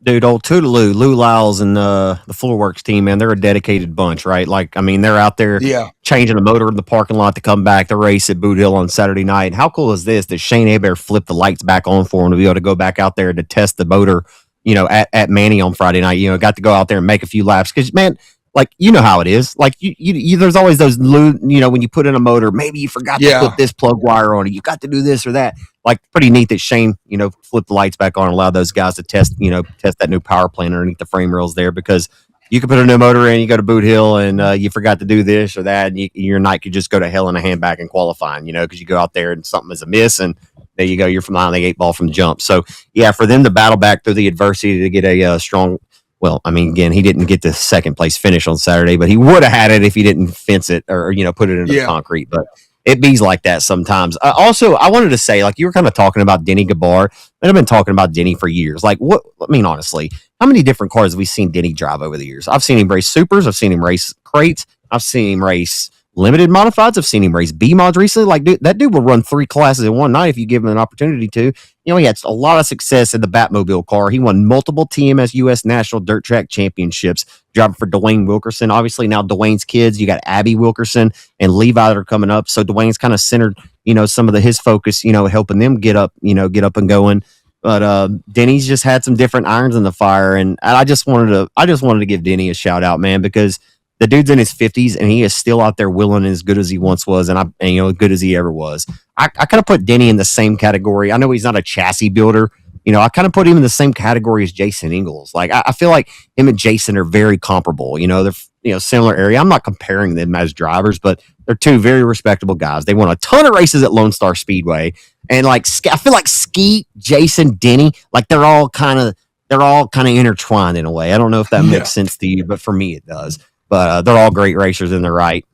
Dude, old Toodaloo, Lou Lyles and the Floorworks team, man, they're a dedicated bunch, right? Like, I mean, they're out there changing the motor in the parking lot to come back to race at Boot Hill on Saturday night. How cool is this that Shane Hebert flipped the lights back on for him to be able to go back out there to test the motor, at Manny on Friday night? Got to go out there and make a few laps. Because, man, like, you know how it is. Like you there's always those, when you put in a motor, maybe you forgot to put this plug wire on it. You got to do this or that. Like, pretty neat that Shane, flipped the lights back on and allowed those guys to test that new power plant underneath the frame rails there, because you could put a new motor in, you go to Boot Hill, and you forgot to do this or that, and your night could just go to hell in a handbag in qualifying, because you go out there and something is amiss, and there you go, you're from behind the 8 ball from the jump. So, yeah, for them to battle back through the adversity to get a strong, well, I mean, again, he didn't get the second place finish on Saturday, but he would have had it if he didn't fence it or, put it into the concrete. But it bees like that sometimes. Also, I wanted to say, like, you were kind of talking about Denny Gabar, and I've been talking about Denny for years. Like, honestly, how many different cars have we seen Denny drive over the years? I've seen him race supers. I've seen him race crates. I've seen him race limited modifieds. I've seen him race B mods recently. Like, dude, that dude will run 3 classes in one night if you give him an opportunity to. He had a lot of success in the Batmobile car. He won multiple TMS US National Dirt Track Championships, driving for Dwayne Wilkerson. Obviously, now Dwayne's kids, you got Abby Wilkerson and Levi that are coming up. So Dwayne's kind of centered, some of his focus, helping them get up and going. But Denny's just had some different irons in the fire, and I just wanted to give Denny a shout out, man, because the dude's in his 50s and he is still out there willing, as good as he once was, and as good as he ever was. I kind of put Denny in the same category. I know he's not a chassis builder. I kind of put him in the same category as Jason Ingalls. Like, I feel like him and Jason are very comparable. They're similar area. I'm not comparing them as drivers, but they're two very respectable guys. They won a ton of races at Lone Star Speedway, and I feel like Skeet, Jason, Denny, like they're all kind of intertwined in a way. I don't know if that makes sense to you, but for me it does. But they're all great racers in their right.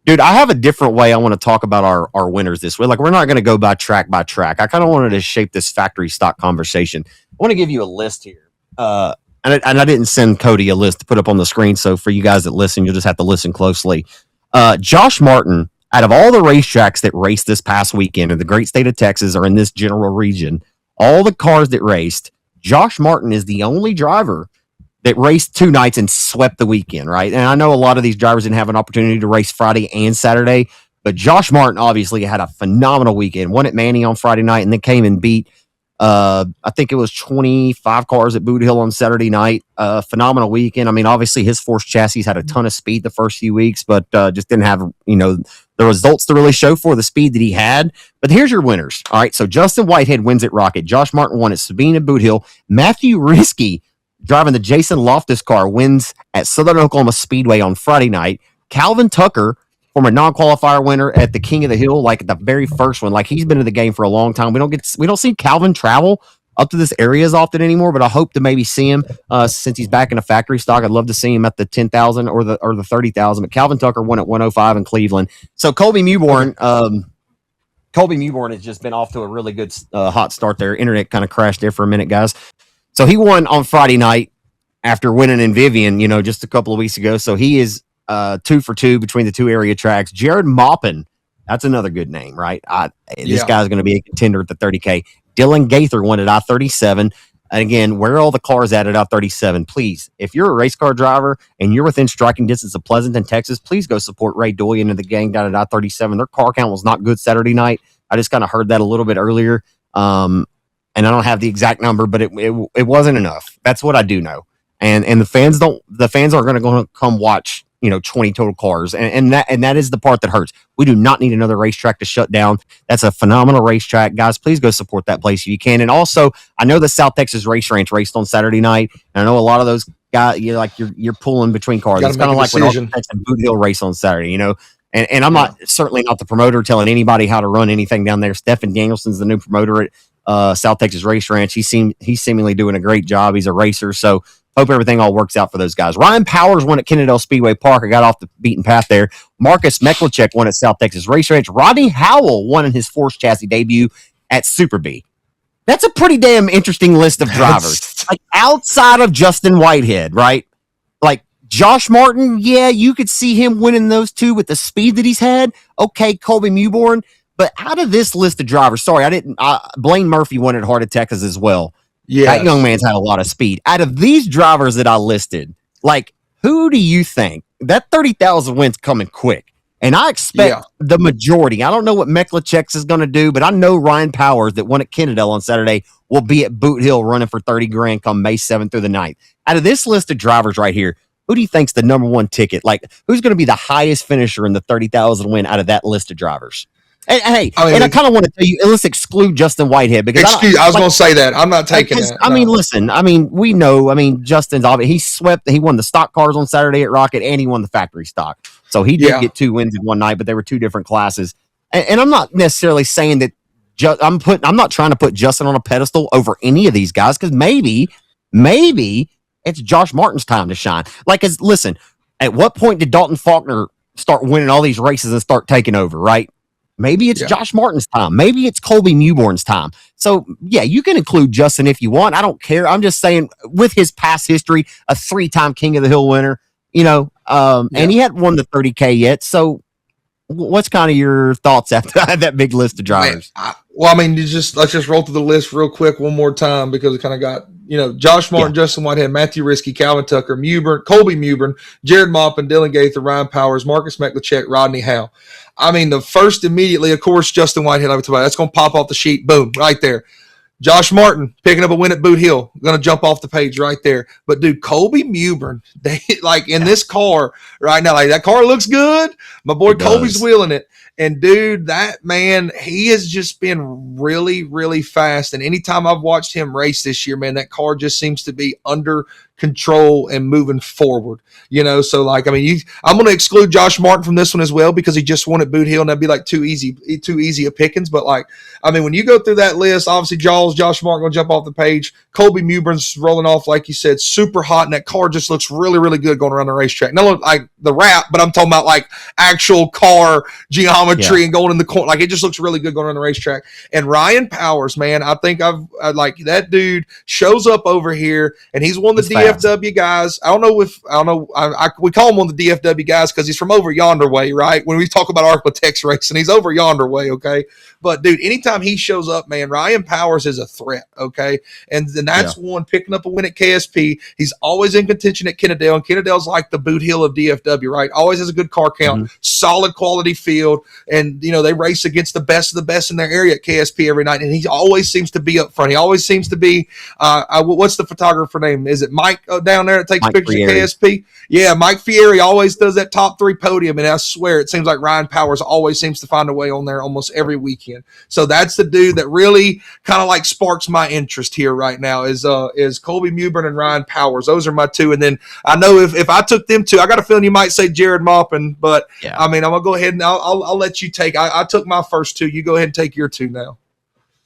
Dude, I have a different way I want to talk about our winners this way. Like, we're not going to go by track. I kind of wanted to shape this factory stock conversation. I want to give you a list here. And I didn't send Cody a list to put up on the screen, so for you guys that listen, you'll just have to listen closely. Josh Martin, out of all the racetracks that raced this past weekend in the great state of Texas or in this general region, all the cars that raced, Josh Martin is the only driver that raced 2 nights and swept the weekend, right? And I know a lot of these drivers didn't have an opportunity to race Friday and Saturday, but Josh Martin obviously had a phenomenal weekend. Won at Manny on Friday night and then came and beat, I think it was 25 cars at Boot Hill on Saturday night. Phenomenal weekend. I mean, obviously his Force chassis had a ton of speed the first few weeks, but just didn't have, the results to really show for the speed that he had. But here's your winners. All right, so Justin Whitehead wins at Rocket. Josh Martin won at Sabine at Boot Hill. Matthew Risky, driving the Jason Loftus car, wins at Southern Oklahoma Speedway on Friday night. Calvin Tucker, former non-qualifier winner at the King of the Hill, like the very first one. Like, he's been in the game for a long time. We don't see Calvin travel up to this area as often anymore, but I hope to maybe see him since he's back in a factory stock. I'd love to see him at the 10,000 or the 30,000. But Calvin Tucker won at 105 in Cleveland. So Colby Mewborn has just been off to a really good hot start there. Internet kind of crashed there for a minute, guys. So he won on Friday night after winning in Vivian, just a couple of weeks ago. So he is 2 for 2 between the 2 area tracks. Jared Maupin, that's another good name, right? This guy's going to be a contender at the 30K. Dylan Gaither won at I-37. And again, where are all the cars at I-37? Please, if you're a race car driver and you're within striking distance of Pleasanton, Texas, please go support Ray Doyen and the gang down at I-37. Their car count was not good Saturday night. I just kind of heard that a little bit earlier. And I don't have the exact number, but it wasn't enough. That's what I do know. And the fans aren't going to come watch, 20 total cars. And that is the part that hurts. We do not need another racetrack to shut down. That's a phenomenal racetrack. Guys, please go support that place if you can. And also, I know the South Texas Race Ranch raced on Saturday night. And I know a lot of those guys, you're pulling between cars. It's kind of like when Texas and Boot Hill race on Saturday, And I'm certainly not the promoter telling anybody how to run anything down there. Stephen Danielson's the new promoter at South Texas Race Ranch. He's seemingly doing a great job. He's a racer, so hope everything all works out for those guys. Ryan Powers won at Kennedale Speedway Park. I got off the beaten path there. Marcus Meklachek won at South Texas Race Ranch. Rodney Howell won in his Force chassis debut at Super B. That's a pretty damn interesting list of drivers. Like, outside of Justin Whitehead, right? Like, Josh Martin, yeah, you could see him winning those 2 with the speed that he's had. Okay, Colby Mewborn. But out of this list of drivers, Blaine Murphy won at Heart of Texas as well. Yeah, that young man's had a lot of speed. Out of these drivers that I listed, like, who do you think? That 30,000 wins coming quick. And I expect the majority. I don't know what Meklachek is going to do, but I know Ryan Powers that won at Kennedale on Saturday will be at Boot Hill running for 30 grand come May 7th through the 9th. Out of this list of drivers right here, who do you think's the number one ticket? Like, who's going to be the highest finisher in the 30,000 win out of that list of drivers? And, hey, I kind of want to tell you, let's exclude Justin Whitehead because I was going to say that. I'm not taking that. I mean, listen, we know, Justin's obvious. He won the stock cars on Saturday at Rocket and he won the factory stock. So he did get 2 wins in one night, but they were 2 different classes. And I'm not necessarily saying that I'm not trying to put Justin on a pedestal over any of these guys because maybe it's Josh Martin's time to shine. Listen, at what point did Dalton Faulkner start winning all these races and start taking over, right? Maybe it's Josh Martin's time. Maybe it's Colby Newborn's time. So, yeah, you can include Justin if you want. I don't care. I'm just saying, with his past history, a 3-time King of the Hill winner, and he hadn't won the 30K yet. So, what's kind of your thoughts after that big list of drivers? Let's just roll through the list real quick one more time because it kind of got, Josh Martin, Justin Whitehead, Matthew Risky, Calvin Tucker, Colby Mewburn, Jared Maupin, Dylan Gaither, Ryan Powers, Marcus McLachek, Rodney Howe. The first immediately, of course, Justin Whitehead. That's going to pop off the sheet. Boom, right there. Josh Martin picking up a win at Boot Hill. Going to jump off the page right there. But, dude, Colby Mewburn, in this car right now, that car looks good. My boy Colby's wheeling it. And, dude, that man, he has just been really, really fast. And anytime I've watched him race this year, man, that car just seems to be under control and moving forward. So I'm going to exclude Josh Martin from this one as well because he just won at Boot Hill and that'd be too easy a pickings. But when you go through that list, obviously Josh Martin going to jump off the page. Colby Mewburn's rolling off, like you said, super hot. And that car just looks really, really good going around the racetrack. Not like the wrap, but I'm talking about actual car geometry and going in the corner. It just looks really good going around the racetrack. And Ryan Powers, man, I think that dude shows up over here and he's one of the DFW guys. We call him one of the DFW guys because he's from over yonder way, right? When we talk about Arklatex racing, he's over yonder way, okay? But, dude, anytime he shows up, man, Ryan Powers is a threat, okay? And that's one picking up a win at KSP. He's always in contention at Kennedale, and Kennedale's like the Boot Hill of DFW, right? Always has a good car count, solid quality field, and, they race against the best of the best in their area at KSP every night, and he always seems to be up front. He always seems to be, what's the photographer name? Is it Mike down there that takes Mike pictures Fieri. at KSP? Yeah, Mike Fieri always does that top 3 podium, and I swear it seems like Ryan Powers always seems to find a way on there almost every weekend. So that's the dude that really kind of sparks my interest here right now is Colby Mewburn and Ryan Powers. Those are my 2. And then I know if I took them 2, I got a feeling you might say Jared Maupin, but I'm going to go ahead and I'll let you take. I took my first 2. You go ahead and take your 2 now.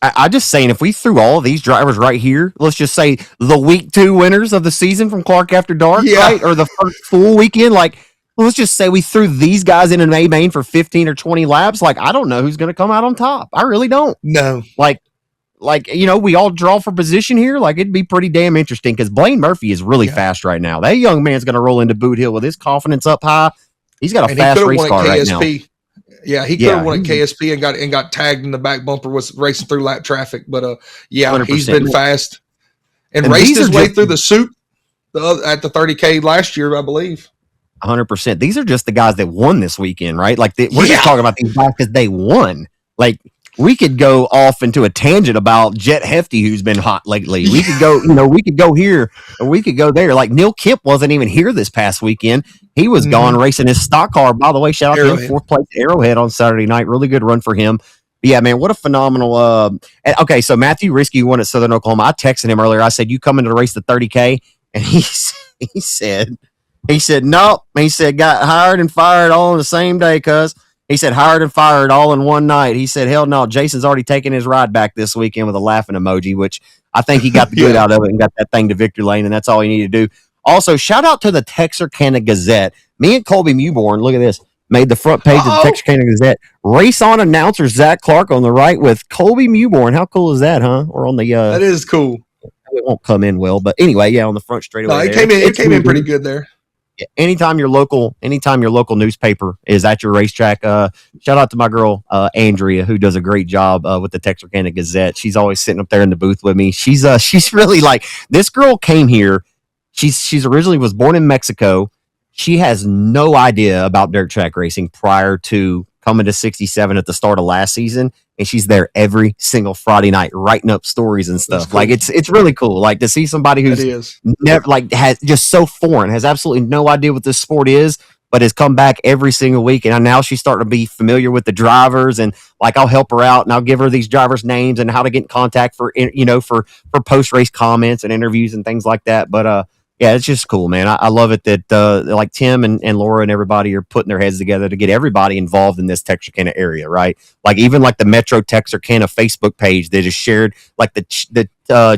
I'm just saying, if we threw all of these drivers right here, let's just say the week 2 winners of the season from Clark After Dark, right? Or the first full weekend, let's just say we threw these guys in an A main for 15 or 20 laps. I don't know who's going to come out on top. I really don't. No. We all draw for position here. It'd be pretty damn interesting because Blaine Murphy is really fast right now. That young man's going to roll into Boot Hill with his confidence up high. He's got a fast race car right now. Yeah, he could have won at KSP and got tagged in the back bumper was racing through lap traffic. But he's been fast and raced his way through the soup at the 30K last year, I believe. 100%. These are just the guys that won this weekend, right? We're just talking about these guys because they won. We could go off into a tangent about Jet Hefty, who's been hot lately. We could go, we could go here or we could go there. Neil Kemp wasn't even here this past weekend. He was gone racing his stock car. By the way, shout out to him, 4th place Arrowhead on Saturday night. Really good run for him. But yeah, man, what a phenomenal. Okay, so Matthew Risky won at Southern Oklahoma. I texted him earlier. I said, "You coming to race the 30K?" And he said, "Nope." He said, "Got hired and fired all in the same day, cuz." He said, hired and fired all in one night. He said, hell no, Jason's already taken his ride back this weekend with a laughing emoji, which I think he got the good out of it and got that thing to victory lane, and that's all he needed to do. Also, shout out to the Texarkana Gazette. Me and Colby Mewburn, look at this, made the front page of the Texarkana Gazette. RaceON announcer Zach Clark on the right with Colby Mewburn. How cool is that, huh? Or on the that is cool. It won't come in well, but anyway, on the front straightaway. No, it came in pretty good there. Anytime your local newspaper is at your racetrack, shout out to my girl Andrea, who does a great job with the Texarkana Gazette. She's always sitting up there in the booth with me. She's really this girl came here. She's originally was born in Mexico. She has no idea about dirt track racing prior to coming to 67 at the start of last season, and she's there every single Friday night writing up stories and stuff. Cool. Like it's really cool. Like to see somebody who's never has just so foreign, has absolutely no idea what this sport is, but has come back every single week. And now she's starting to be familiar with the drivers, and like I'll help her out and I'll give her these drivers' names and how to get in contact for post race comments and interviews and things like that. But yeah, it's just cool, man. I love it that like Tim and Laura and everybody are putting their heads together to get everybody involved in this Texarkana area, right? Like even like the Metro Texarkana Facebook page that is shared, like the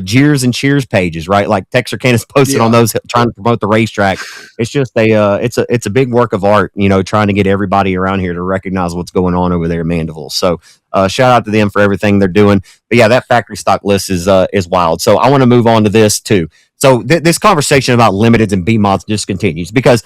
Jeers and Cheers pages, right? Like Texarkana's posted on those trying to promote the racetrack. It's just it's a big work of art, trying to get everybody around here to recognize what's going on over there in Mandeville. So shout out to them for everything they're doing. But yeah, that factory stock list is wild. So I want to move on to this too. So this conversation about limiteds and B mods just continues because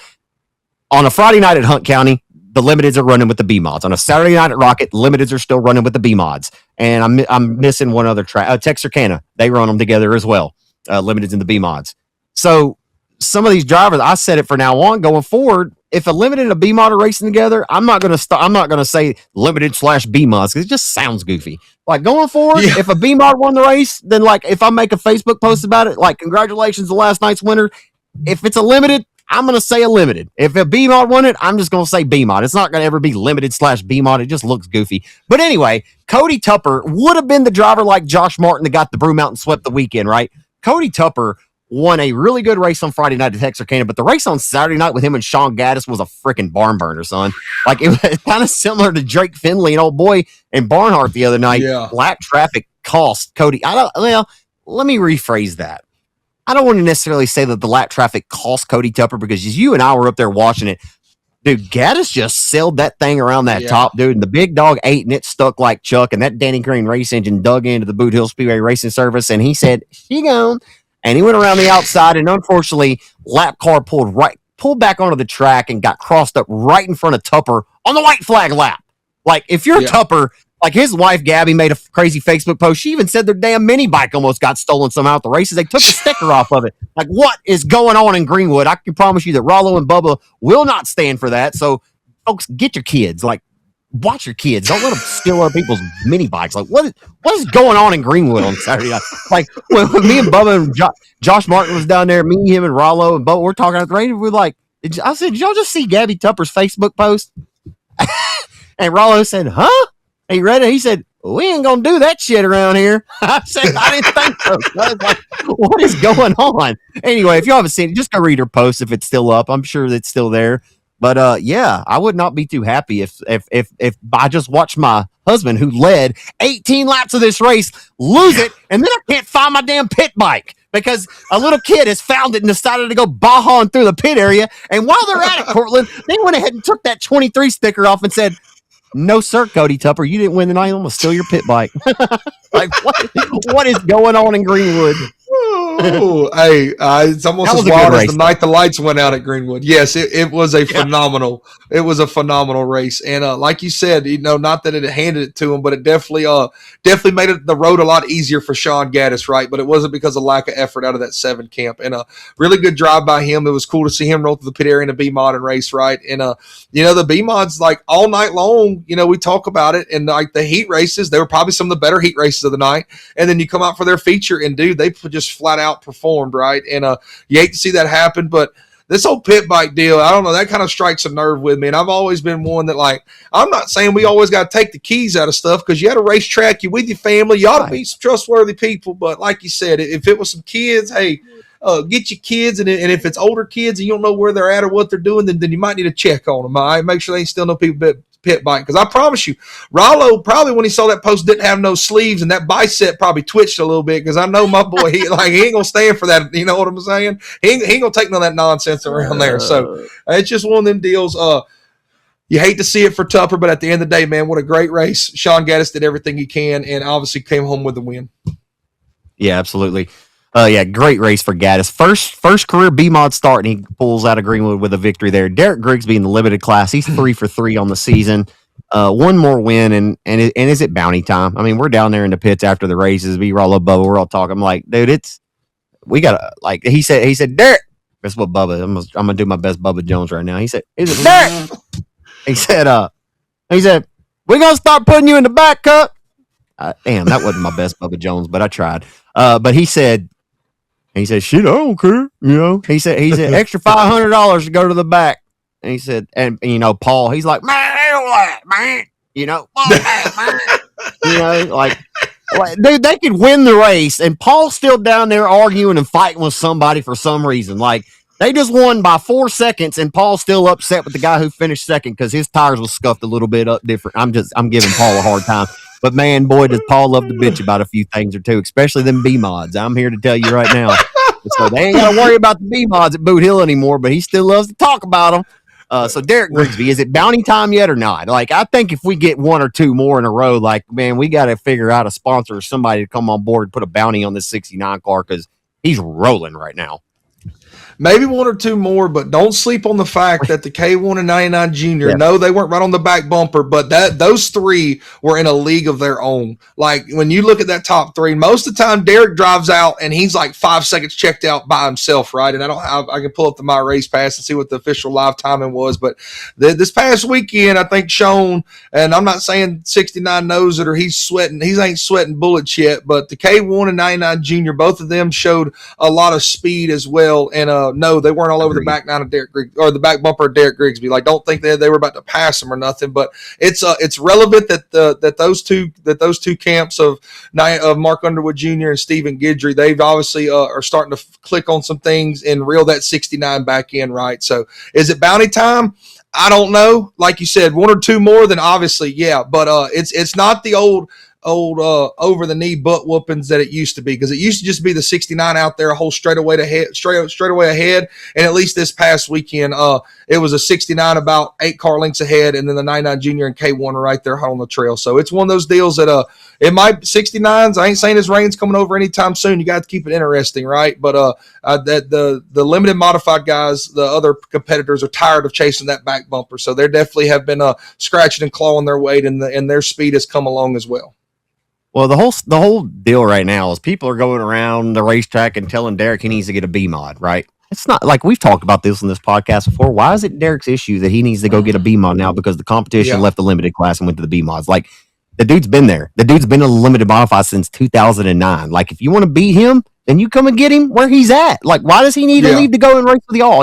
on a Friday night at Hunt County, the limiteds are running with the B mods. On a Saturday night at Rocket, limiteds are still running with the B mods. And I'm missing one other track. Texarkana, they run them together as well. Limiteds and the B mods. So some of these drivers, I said it for now on going forward. If a limited and a B mod are racing together, I'm not going to say limited/B mods because it just sounds goofy. Like going forward, if a B mod won the race, then like if I make a Facebook post about it, like congratulations to last night's winner. If it's a limited, I'm going to say a limited. If a B mod won it, I'm just going to say B mod. It's not going to ever be limited/B mod. It just looks goofy. But anyway, Cody Tupper would have been the driver like Josh Martin that got the Brew Mountain swept the weekend, right? Cody Tupper won a really good race on Friday night at Texarkana, but the race on Saturday night with him and Sean Gaddis was a freaking barn burner, son. Like it was kind of similar to Drake Finley and old boy and Barnhart the other night. Lap traffic cost Cody. Let me rephrase that. I don't want to necessarily say that the lap traffic cost Cody Tupper because you and I were up there watching it. Dude, Gaddis just sailed that thing around that top, dude, and the big dog ate and it stuck like Chuck, and that Danny Green race engine dug into the Boot Hill Speedway racing service, and he said, she gone. And he went around the outside, and unfortunately, lap car pulled back onto the track and got crossed up right in front of Tupper on the white flag lap. Like, if you're Tupper, like his wife, Gabby, made a crazy Facebook post. She even said their damn mini bike almost got stolen somehow at the races. They took the sticker off of it. Like, what is going on in Greenwood? I can promise you that Rollo and Bubba will not stand for that. So, folks, get your kids. Like, watch your kids. Don't let them steal other people's mini bikes. Like, what is going on in Greenwood on Saturday night? Like, when me and Bubba and Josh Martin was down there, me, him, and Rollo and Bubba, we're talking at the radio. We're like, I said, did y'all just see Gabby Tupper's Facebook post? And Rollo said, huh? And he read it. He said, we ain't going to do that shit around here. I said, I didn't think so. I was like, what is going on? Anyway, if you haven't seen it, just go read her post if it's still up. I'm sure it's still there. But yeah, I would not be too happy if I just watched my husband, who led 18 laps of this race, lose it, and then I can't find my damn pit bike because a little kid has found it and decided to go bahawing through the pit area. And while they're at it, Cortland, they went ahead and took that 23 sticker off and said, "No, sir, Cody Tupper, you didn't win the night. I'm gonna steal your pit bike." Like, what is going on in Greenwood? Oh, hey, it's almost as wild as the night the lights went out at Greenwood. Yes, it was a phenomenal. It was a phenomenal race, and like you said, not that it handed it to him, but it definitely made the road a lot easier for Sean Gaddis, right? But it wasn't because of lack of effort out of that 7 camp, and a really good drive by him. It was cool to see him roll through the pit area in a B mod and race, right? And the B mods, like all night long, we talk about it, and like the heat races, they were probably some of the better heat races of the night. And then you come out for their feature, and dude, they just flat out performed, right? And you hate to see that happen, but this whole pit bike deal, I don't know, that kind of strikes a nerve with me. And I've always been one that, like, I'm not saying we always got to take the keys out of stuff, because you at a racetrack, you're with your family, you ought to be some trustworthy people. But like you said, if it was some kids, hey, get your kids, and if it's older kids and you don't know where they're at or what they're doing, then you might need to check on them. All right, make sure they ain't still no people pit bike, because I promise you, Rollo probably, when he saw that post, didn't have no sleeves, and that bicep probably twitched a little bit, because I know my boy, he ain't gonna stand for that. You know what I'm saying? He ain't gonna take none of that nonsense around there. So it's just one of them deals. You hate to see it for Tupper, but at the end of the day, man, what a great race. Sean Gaddis did everything he can, and obviously came home with the win. Yeah, absolutely. Yeah, great race for Gaddis. First career B-mod start, and he pulls out of Greenwood with a victory there. Derek Grigsby in the limited class, he's 3 for 3 on the season. One more win, and is it bounty time? I mean, we're down there in the pits after the races. We roll up Bubba. We're all talking. I'm like, dude, we gotta, like, he said, Derek. That's what Bubba. I'm gonna do my best Bubba Jones right now. He said, is it Derek? He said, He said, "We're gonna start putting you in the back, cut." Damn, that wasn't my best Bubba Jones, but I tried. But he said, "Shit, I don't care." He said, extra $500 to go to the back. And he said, and Paul, he's like, "Man, hell that, man." Fuck that, man. Like, dude, they could win the race, and Paul's still down there arguing and fighting with somebody for some reason. Like, they just won by 4 seconds, and Paul's still upset with the guy who finished second because his tires was scuffed a little bit up different. I'm giving Paul a hard time. But man, boy, does Paul love to bitch about a few things or two, especially them B mods. I'm here to tell you right now. So they ain't got to worry about the B mods at Boot Hill anymore, but he still loves to talk about them. So Derek Grigsby, is it bounty time yet or not? Like, I think if we get one or two more in a row, like, man, we got to figure out a sponsor or somebody to come on board and put a bounty on this 69 car because he's rolling right now. Maybe one or two more, but don't sleep on the fact that the K1 and 99 Junior, no, they weren't right on the back bumper, but those three were in a league of their own. Like, when you look at that top three, most of the time Derek drives out and he's like 5 seconds checked out by himself, right? And I can pull up the My Race Pass and see what the official live timing was, but this past weekend, I think Sean, and I'm not saying 69 knows it or he ain't sweating bullets yet, but the K1 and 99 Junior, both of them showed a lot of speed as well. And no, they weren't all over the back nine of Derek Grigsby or the back bumper of Derek Grigsby. Like, don't think they were about to pass him or nothing. But it's relevant that those two camps of Mark Underwood Jr. and Stephen Guidry, they've obviously are starting to click on some things and reel that 69 back in, right? So is it bounty time? I don't know. Like you said, one or two more, then obviously, yeah. But it's not the old over the knee butt whoopings that it used to be, because it used to just be the 69 out there a whole straight away ahead. And at least this past weekend, it was a 69 about 8 car lengths ahead, and then the 99 Junior and K1 are right there hot on the trail. So it's one of those deals that it might 69s. I ain't saying his rain's coming over anytime soon. You got to keep it interesting, right? But that the limited modified guys, the other competitors, are tired of chasing that back bumper, so they definitely have been scratching and clawing their weight, and their speed has come along as well. Well, the whole deal right now is people are going around the racetrack and telling Derek he needs to get a B mod, right? It's not like we've talked about this on this podcast before. Why is it Derek's issue that he needs to go get a B mod now because the competition left the limited class and went to the B mods? Like, the dude's been there. The dude's been in a limited modified since 2009. Like, if you want to beat him, then you come and get him where he's at. Like, why does he need to go and race for the all?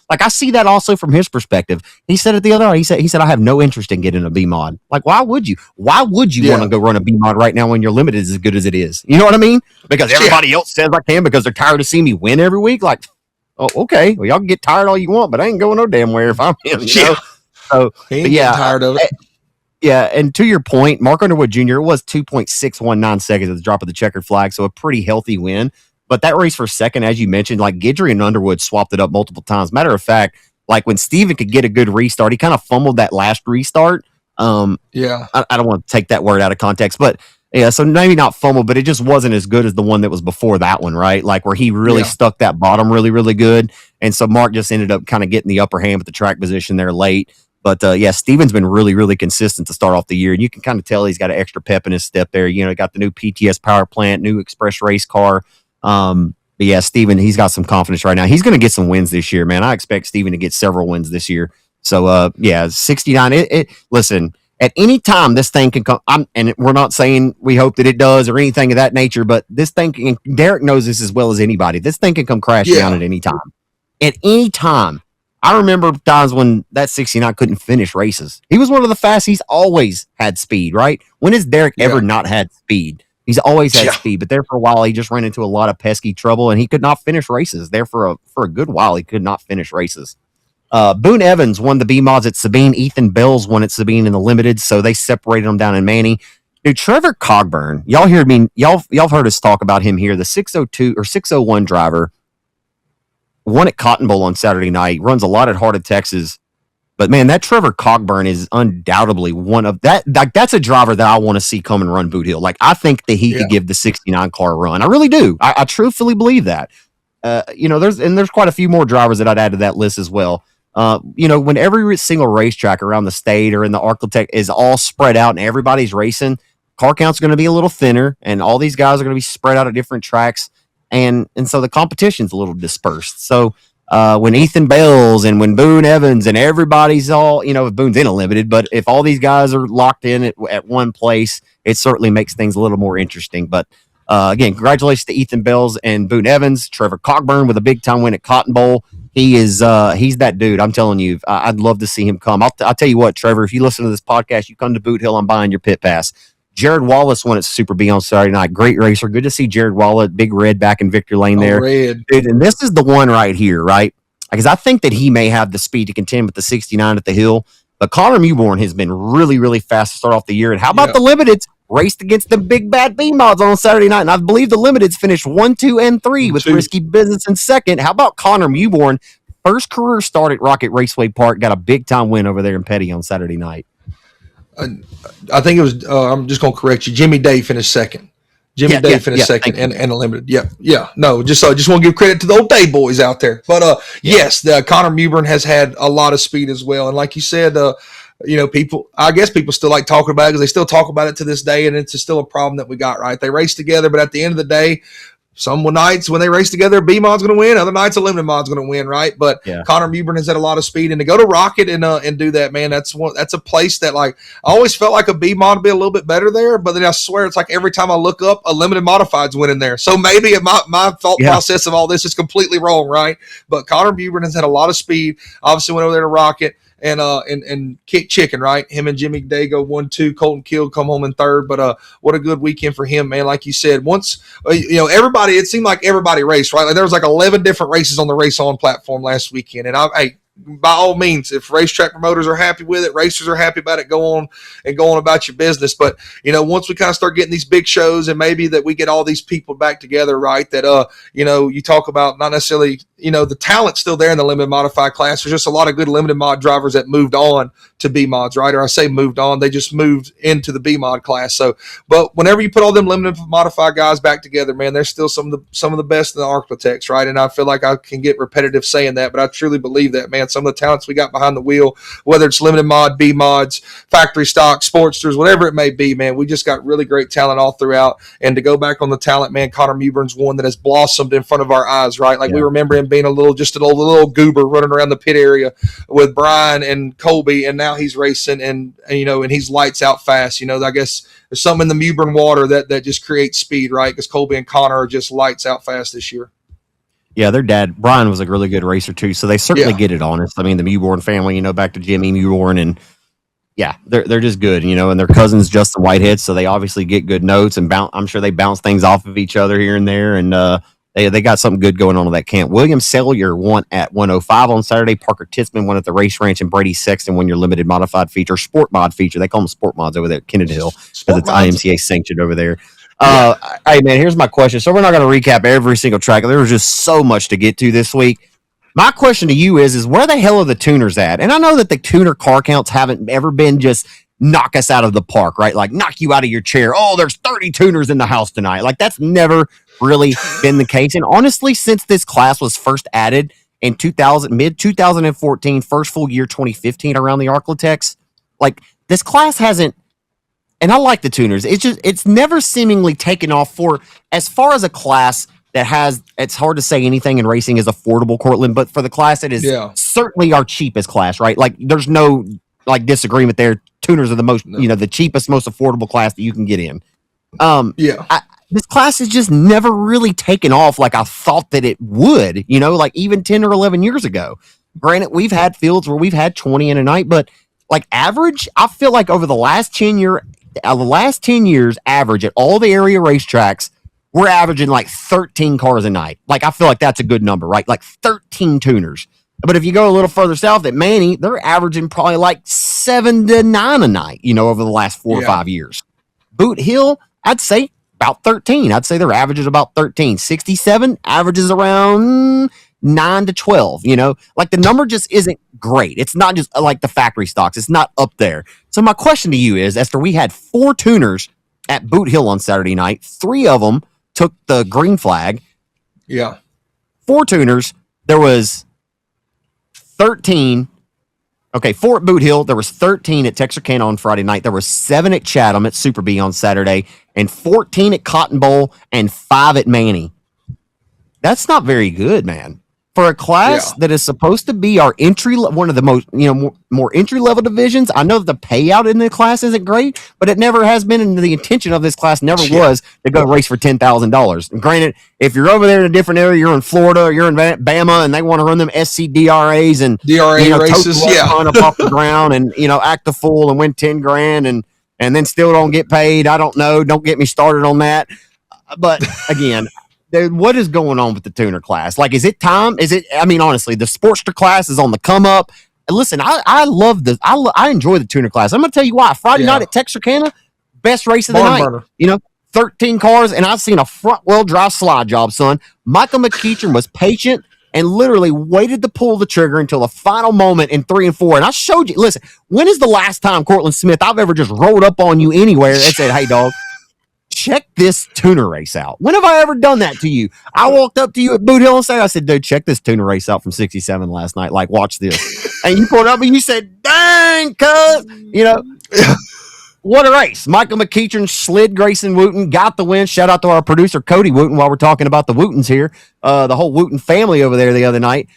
Like, I see that also from his perspective. He said it the other day. He said, I have no interest in getting a B mod. Like, why would you? Why would you want to go run a B mod right now when your limited is as good as it is? You know what I mean? Because everybody else says I can because they're tired of seeing me win every week. Like, oh, okay. Well, y'all can get tired all you want, but I ain't going no damn where if I'm him. So, he ain't tired of it. Yeah, and to your point, Mark Underwood Jr., it was 2.619 seconds at the drop of the checkered flag, so a pretty healthy win. But that race for second, as you mentioned, like, Guidry and Underwood swapped it up multiple times. Matter of fact, like, when Steven could get a good restart, he kind of fumbled that last restart. I don't want to take that word out of context, but yeah, so maybe not fumble, but it just wasn't as good as the one that was before that one, right? Like, where he really stuck that bottom really, really good. And so Mark just ended up kind of getting the upper hand with the track position there late. But Steven's been really, really consistent to start off the year. And you can kind of tell he's got an extra pep in his step there. Got the new PTS power plant, new express race car. But yeah, Steven, he's got some confidence right now. He's going to get some wins this year, man. I expect Steven to get several wins this year. So, 69. Listen, at any time this thing can come, and we're not saying we hope that it does or anything of that nature, but this thing, Derek knows this as well as anybody. This thing can come crashing down at any time. At any time. I remember times when that 69 couldn't finish races. He was one of the fast. He's always had speed, right? When has Derek ever not had speed? He's always had speed, but there for a while he just ran into a lot of pesky trouble and he could not finish races. There for a good while he could not finish races. Boone Evans won the B mods at Sabine. Ethan Bells won at Sabine in the limited, so they separated them down in Manny. Dude, Trevor Cogburn, y'all heard us talk about him here. The 602 or 601 driver. Won at Cotton Bowl on Saturday night, runs a lot at Heart of Texas. But man, that Trevor Cogburn is undoubtedly one of that. That's a driver that I want to see come and run Boot Hill. Like, I think that he could give the 69 car a run. I really do. I truthfully believe that. There's quite a few more drivers that I'd add to that list as well. When every single racetrack around the state or in the Architect is all spread out and everybody's racing, car count's going to be a little thinner, and all these guys are going to be spread out at different tracks. And so the competition's a little dispersed. So when Ethan Bells and when Boone Evans and everybody's all, if Boone's in a limited, but if all these guys are locked in at one place, it certainly makes things a little more interesting. But again, congratulations to Ethan Bells and Boone Evans. Trevor Cockburn with a big time win at Cotton Bowl. He's that dude. I'm telling you, I'd love to see him come. I'll tell you what, Trevor, if you listen to this podcast, you come to Boot Hill, I'm buying your pit pass. Jared Wallace won at Super B on Saturday night. Great racer. Good to see Jared Wallace, Big Red, back in Victor Lane there. Red. Dude, and this is the one right here, right? Because I think that he may have the speed to contend with the 69 at the hill. But Connor Mewborn has been really, really fast to start off the year. And how about the Limiteds? Raced against the big bad B mods on Saturday night. And I believe the Limiteds finished 1, 2, and 3 with Risky Business in second. How about Connor Mewborn? First career start at Rocket Raceway Park. Got a big time win over there in Petty on Saturday night. I think it was, I'm just going to correct you. Jimmy Day finished second. Jimmy Day finished second and a limited. Yeah. No, just want to give credit to the old Day boys out there. But yes, Connor Mewborn has had a lot of speed as well. And like you said, people still like talking about it because they still talk about it to this day, and it's still a problem that we got, right? They race together, but at the end of the day, some nights when they race together, B mod's going to win. Other nights, a limited mod's going to win, right? But Connor Mewborn has had a lot of speed, and to go to Rocket and do that, man, that's a place that, like, I always felt like a B mod would be a little bit better there. But then I swear it's like every time I look up, a limited modified's winning there. So maybe my thought process of all this is completely wrong, right? But Connor Mewborn has had a lot of speed. Obviously went over there to Rocket and kick chicken, right? Him and Jimmy Day go 1-2. Colton Kill come home in third. But what a good weekend for him, man. Like you said, once everybody, it seemed like everybody raced, right? Like there was like 11 different races on the RaceON platform last weekend, and by all means, if racetrack promoters are happy with it, racers are happy about it, go on about your business. But once we kind of start getting these big shows, and maybe that we get all these people back together, right? That you talk about not necessarily the talent's still there in the limited modified class. There's just a lot of good limited mod drivers that moved on to B mods, right? Or I say moved on, they just moved into the B mod class. So, but whenever you put all them limited modified guys back together, man, they're still some of the best in the architects, right? And I feel like I can get repetitive saying that, but I truly believe that, man. Some of the talents we got behind the wheel, whether it's limited mod, B mods, factory stock, Sportsters, whatever it may be, man, we just got really great talent all throughout. And to go back on the talent, man, Connor Mewborn's one that has blossomed in front of our eyes, right? Like we remember him being a little goober running around the pit area with Brian and Colby, and now he's racing and he's lights out fast. I guess there's something in the Mewborn water that just creates speed, right? Because Colby and Connor are just lights out fast this year. Yeah, their dad, Brian, was a really good racer too, so they certainly get it honest. I mean, the Mewborn family, back to Jimmy Mewborn, and they're just good, and their cousin's Justin Whitehead, so they obviously get good notes, and I'm sure they bounce things off of each other here and there, and they got something good going on at that camp. William Sellier won at 105 on Saturday. Parker Titzman won at the Race Ranch, and Brady Sexton won your limited modified feature, sport mod feature. They call them sport mods over there at Kennedy Hill because it's IMCA sanctioned over there. Hey, man, here's my question. So we're not going to recap every single track. There was just so much to get to this week. My question to you is where the hell are the tuners at? And I know that the tuner car counts haven't ever been just knock us out of the park, right? Like knock you out of your chair. Oh, there's 30 tuners in the house tonight. Like that's never really been the case. And honestly, since this class was first added in mid 2014, first full year 2015 around the Arclitex, like this class hasn't. And I like the tuners. It's never seemingly taken off for as far as a class that has. It's hard to say anything in racing is affordable, Cortland, but for the class, it is certainly our cheapest class, right? Like there's no disagreement there. Tuners are the most, the cheapest, most affordable class that you can get in. This class has just never really taken off like I thought that it would, like even 10 or 11 years ago. Granted, we've had fields where we've had 20 in a night, but like average, I feel like over the last 10 years, average at all the area racetracks, we're averaging like 13 cars a night. Like, I feel like that's a good number, right? Like 13 tuners. But if you go a little further south at Manny, they're averaging probably like 7 to 9 a night, over the last 4 or 5 years. Boot Hill, I'd say about 13. I'd say their average is about 13. 67 averages around 9 to 12, like the number just isn't great. It's not just like the factory stocks. It's not up there. So my question to you is, Esther, we had 4 tuners at Boot Hill on Saturday night. 3 of them took the green flag. 4 tuners. There was 13. Okay, 4 at Boot Hill. There was 13 at Texarkana on Friday night. There was 7 at Chatham at Super B on Saturday, and 14 at Cotton Bowl, and 5 at Manny. That's not very good, man. for a class that is supposed to be our one of the most, more entry level divisions. I know that the payout in the class isn't great, but it never has been. And the intention of this class never was to go race for $10,000. And granted, if you're over there in a different area, you're in Florida, or you're in Bama, and they want to run them SCDRAs and DRA races, up off the ground and act the fool and win $10,000 and then still don't get paid. I don't know. Don't get me started on that. But again. Dude, what is going on with the tuner class? Like, is it time? Honestly, the Sportster class is on the come up. And listen, I love this. I enjoy the tuner class. I'm going to tell you why. Friday night at Texarkana, best race of the night. Burner. 13 cars, and I've seen a front wheel drive slide job, son. Michael McEachern was patient and literally waited to pull the trigger until the final moment in 3 and 4. And I showed you, listen, when is the last time, Cortland Smith, I've ever just rolled up on you anywhere and said, hey, dog, check this tuner race out. When have I ever done that to you? I walked up to you at Boot Hill and I said, dude, check this tuner race out from 67 last night. Like, watch this. And you pulled up and you said, dang, cuz, what a race. Michael McEachern slid Grayson Wooten, got the win. Shout out to our producer, Cody Wooten, while we're talking about the Wootens here. The whole Wooten family over there the other night.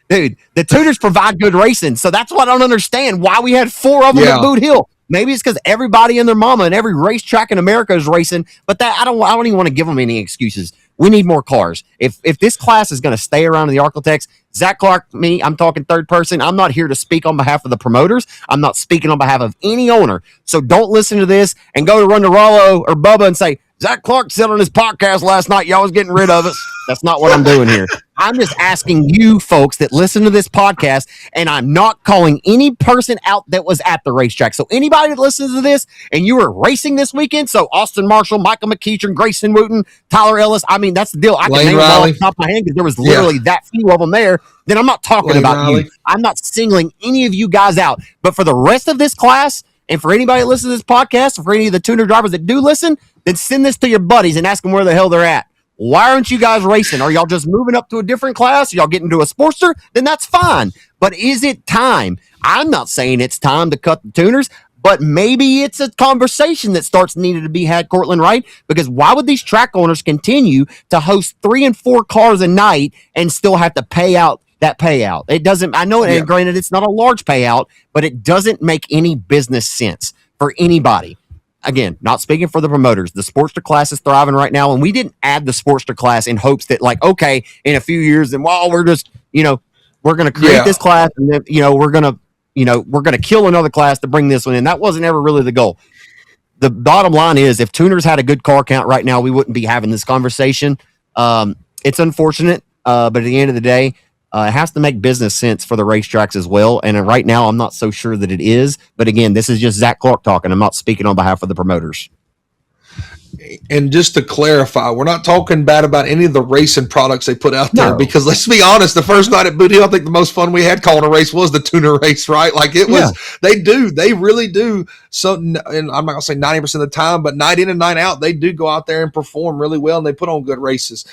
Dude, the tuners provide good racing. So that's why I don't understand why we had 4 of them at Boot Hill. Maybe it's because everybody and their mama and every racetrack in America is racing, but I don't even want to give them any excuses. We need more cars. If this class is going to stay around in the Arklatex, Zach Clark, I'm talking third person. I'm not here to speak on behalf of the promoters. I'm not speaking on behalf of any owner. So don't listen to this and go to Run to Rollo or Bubba and say, Zach Clark said on his podcast last night, y'all was getting rid of us. That's not what I'm doing here. I'm just asking you folks that listen to this podcast, and I'm not calling any person out that was at the racetrack. So anybody that listens to this and you were racing this weekend, so Austin Marshall, Michael McEachern, Grayson Wooten, Tyler Ellis, that's the deal. I can name them all off the top of my hand because there was literally that few of them there. Then I'm not talking about you. I'm not singling any of you guys out. But for the rest of this class, and for anybody that listens to this podcast, or for any of the tuner drivers that do listen, then send this to your buddies and ask them where the hell they're at. Why aren't you guys racing? Are y'all just moving up to a different class? Are y'all getting to a Sportster? Then that's fine. But is it time? I'm not saying it's time to cut the tuners, but maybe it's a conversation that starts needed to be had, Cortland, right? Because why would these track owners continue to host 3 and 4 cars a night and still have to pay out that payout? It doesn't, I know, and granted, it's not a large payout, but it doesn't make any business sense for anybody. Again, not speaking for the promoters. The Sportster class is thriving right now, and we didn't add the Sportster class in hopes that, like, okay, in a few years, then we're just, we're going to create this class, and then, we're going to kill another class to bring this one in. That wasn't ever really the goal. The bottom line is, if tuners had a good car count right now, we wouldn't be having this conversation. It's unfortunate, but at the end of the day, it has to make business sense for the racetracks as well. And right now, I'm not so sure that it is. But again, this is just Zach Clark talking. I'm not speaking on behalf of the promoters. And just to clarify, we're not talking bad about any of the racing products they put out there, because let's be honest, the first night at Boot Hill, I think the most fun we had calling a race was the tuner race, right? Like it was, they really do something, and I'm not gonna say 90% of the time, but night in and night out, they do go out there and perform really well, and they put on good races.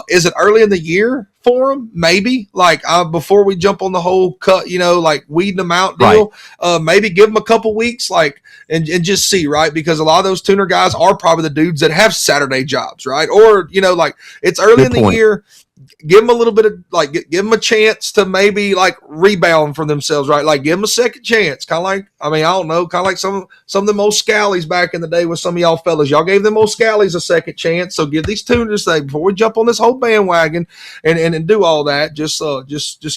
Is it early in the year for them? Maybe, like before we jump on the whole cut, like weeding them out deal, maybe give them a couple weeks, like, and just see, right? Because a lot of those tuner guys are probably the dudes that have Saturday jobs, right? Or, like it's early in the year. Give them a little bit of, like, give them a chance to maybe like rebound for themselves, right? Like give them a second chance. Kind of like, I don't know, kind of like some of them old scallies back in the day with some of y'all fellas. Y'all gave them old scallies a second chance. So give these tuners, before we jump on this whole bandwagon and do all that, just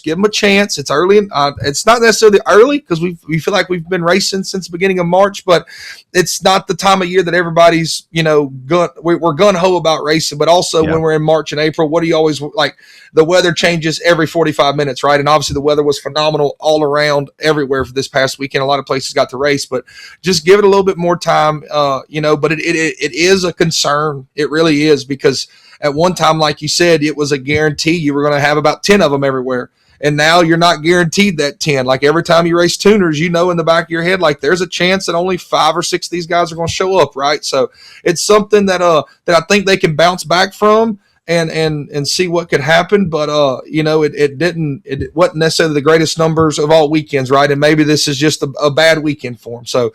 give them a chance. It's early. It's not necessarily early because we feel like we've been racing since the beginning of March, but it's not the time of year that everybody's, we're gun-ho about racing, but also when we're in March and April, what do you always like? The weather changes every 45 minutes, right? And obviously the weather was phenomenal all around everywhere for this past weekend. A lot of places got to race, but just give it a little bit more time, but it is a concern. It really is, because at one time, like you said, it was a guarantee you were going to have about 10 of them everywhere. And now you're not guaranteed that 10. Like every time you race tuners, in the back of your head, like there's a chance that only 5 or 6 of these guys are going to show up, right? So it's something that I think they can bounce back from and see what could happen. But it wasn't necessarily the greatest numbers of all weekends, right? And maybe this is just a bad weekend for them. So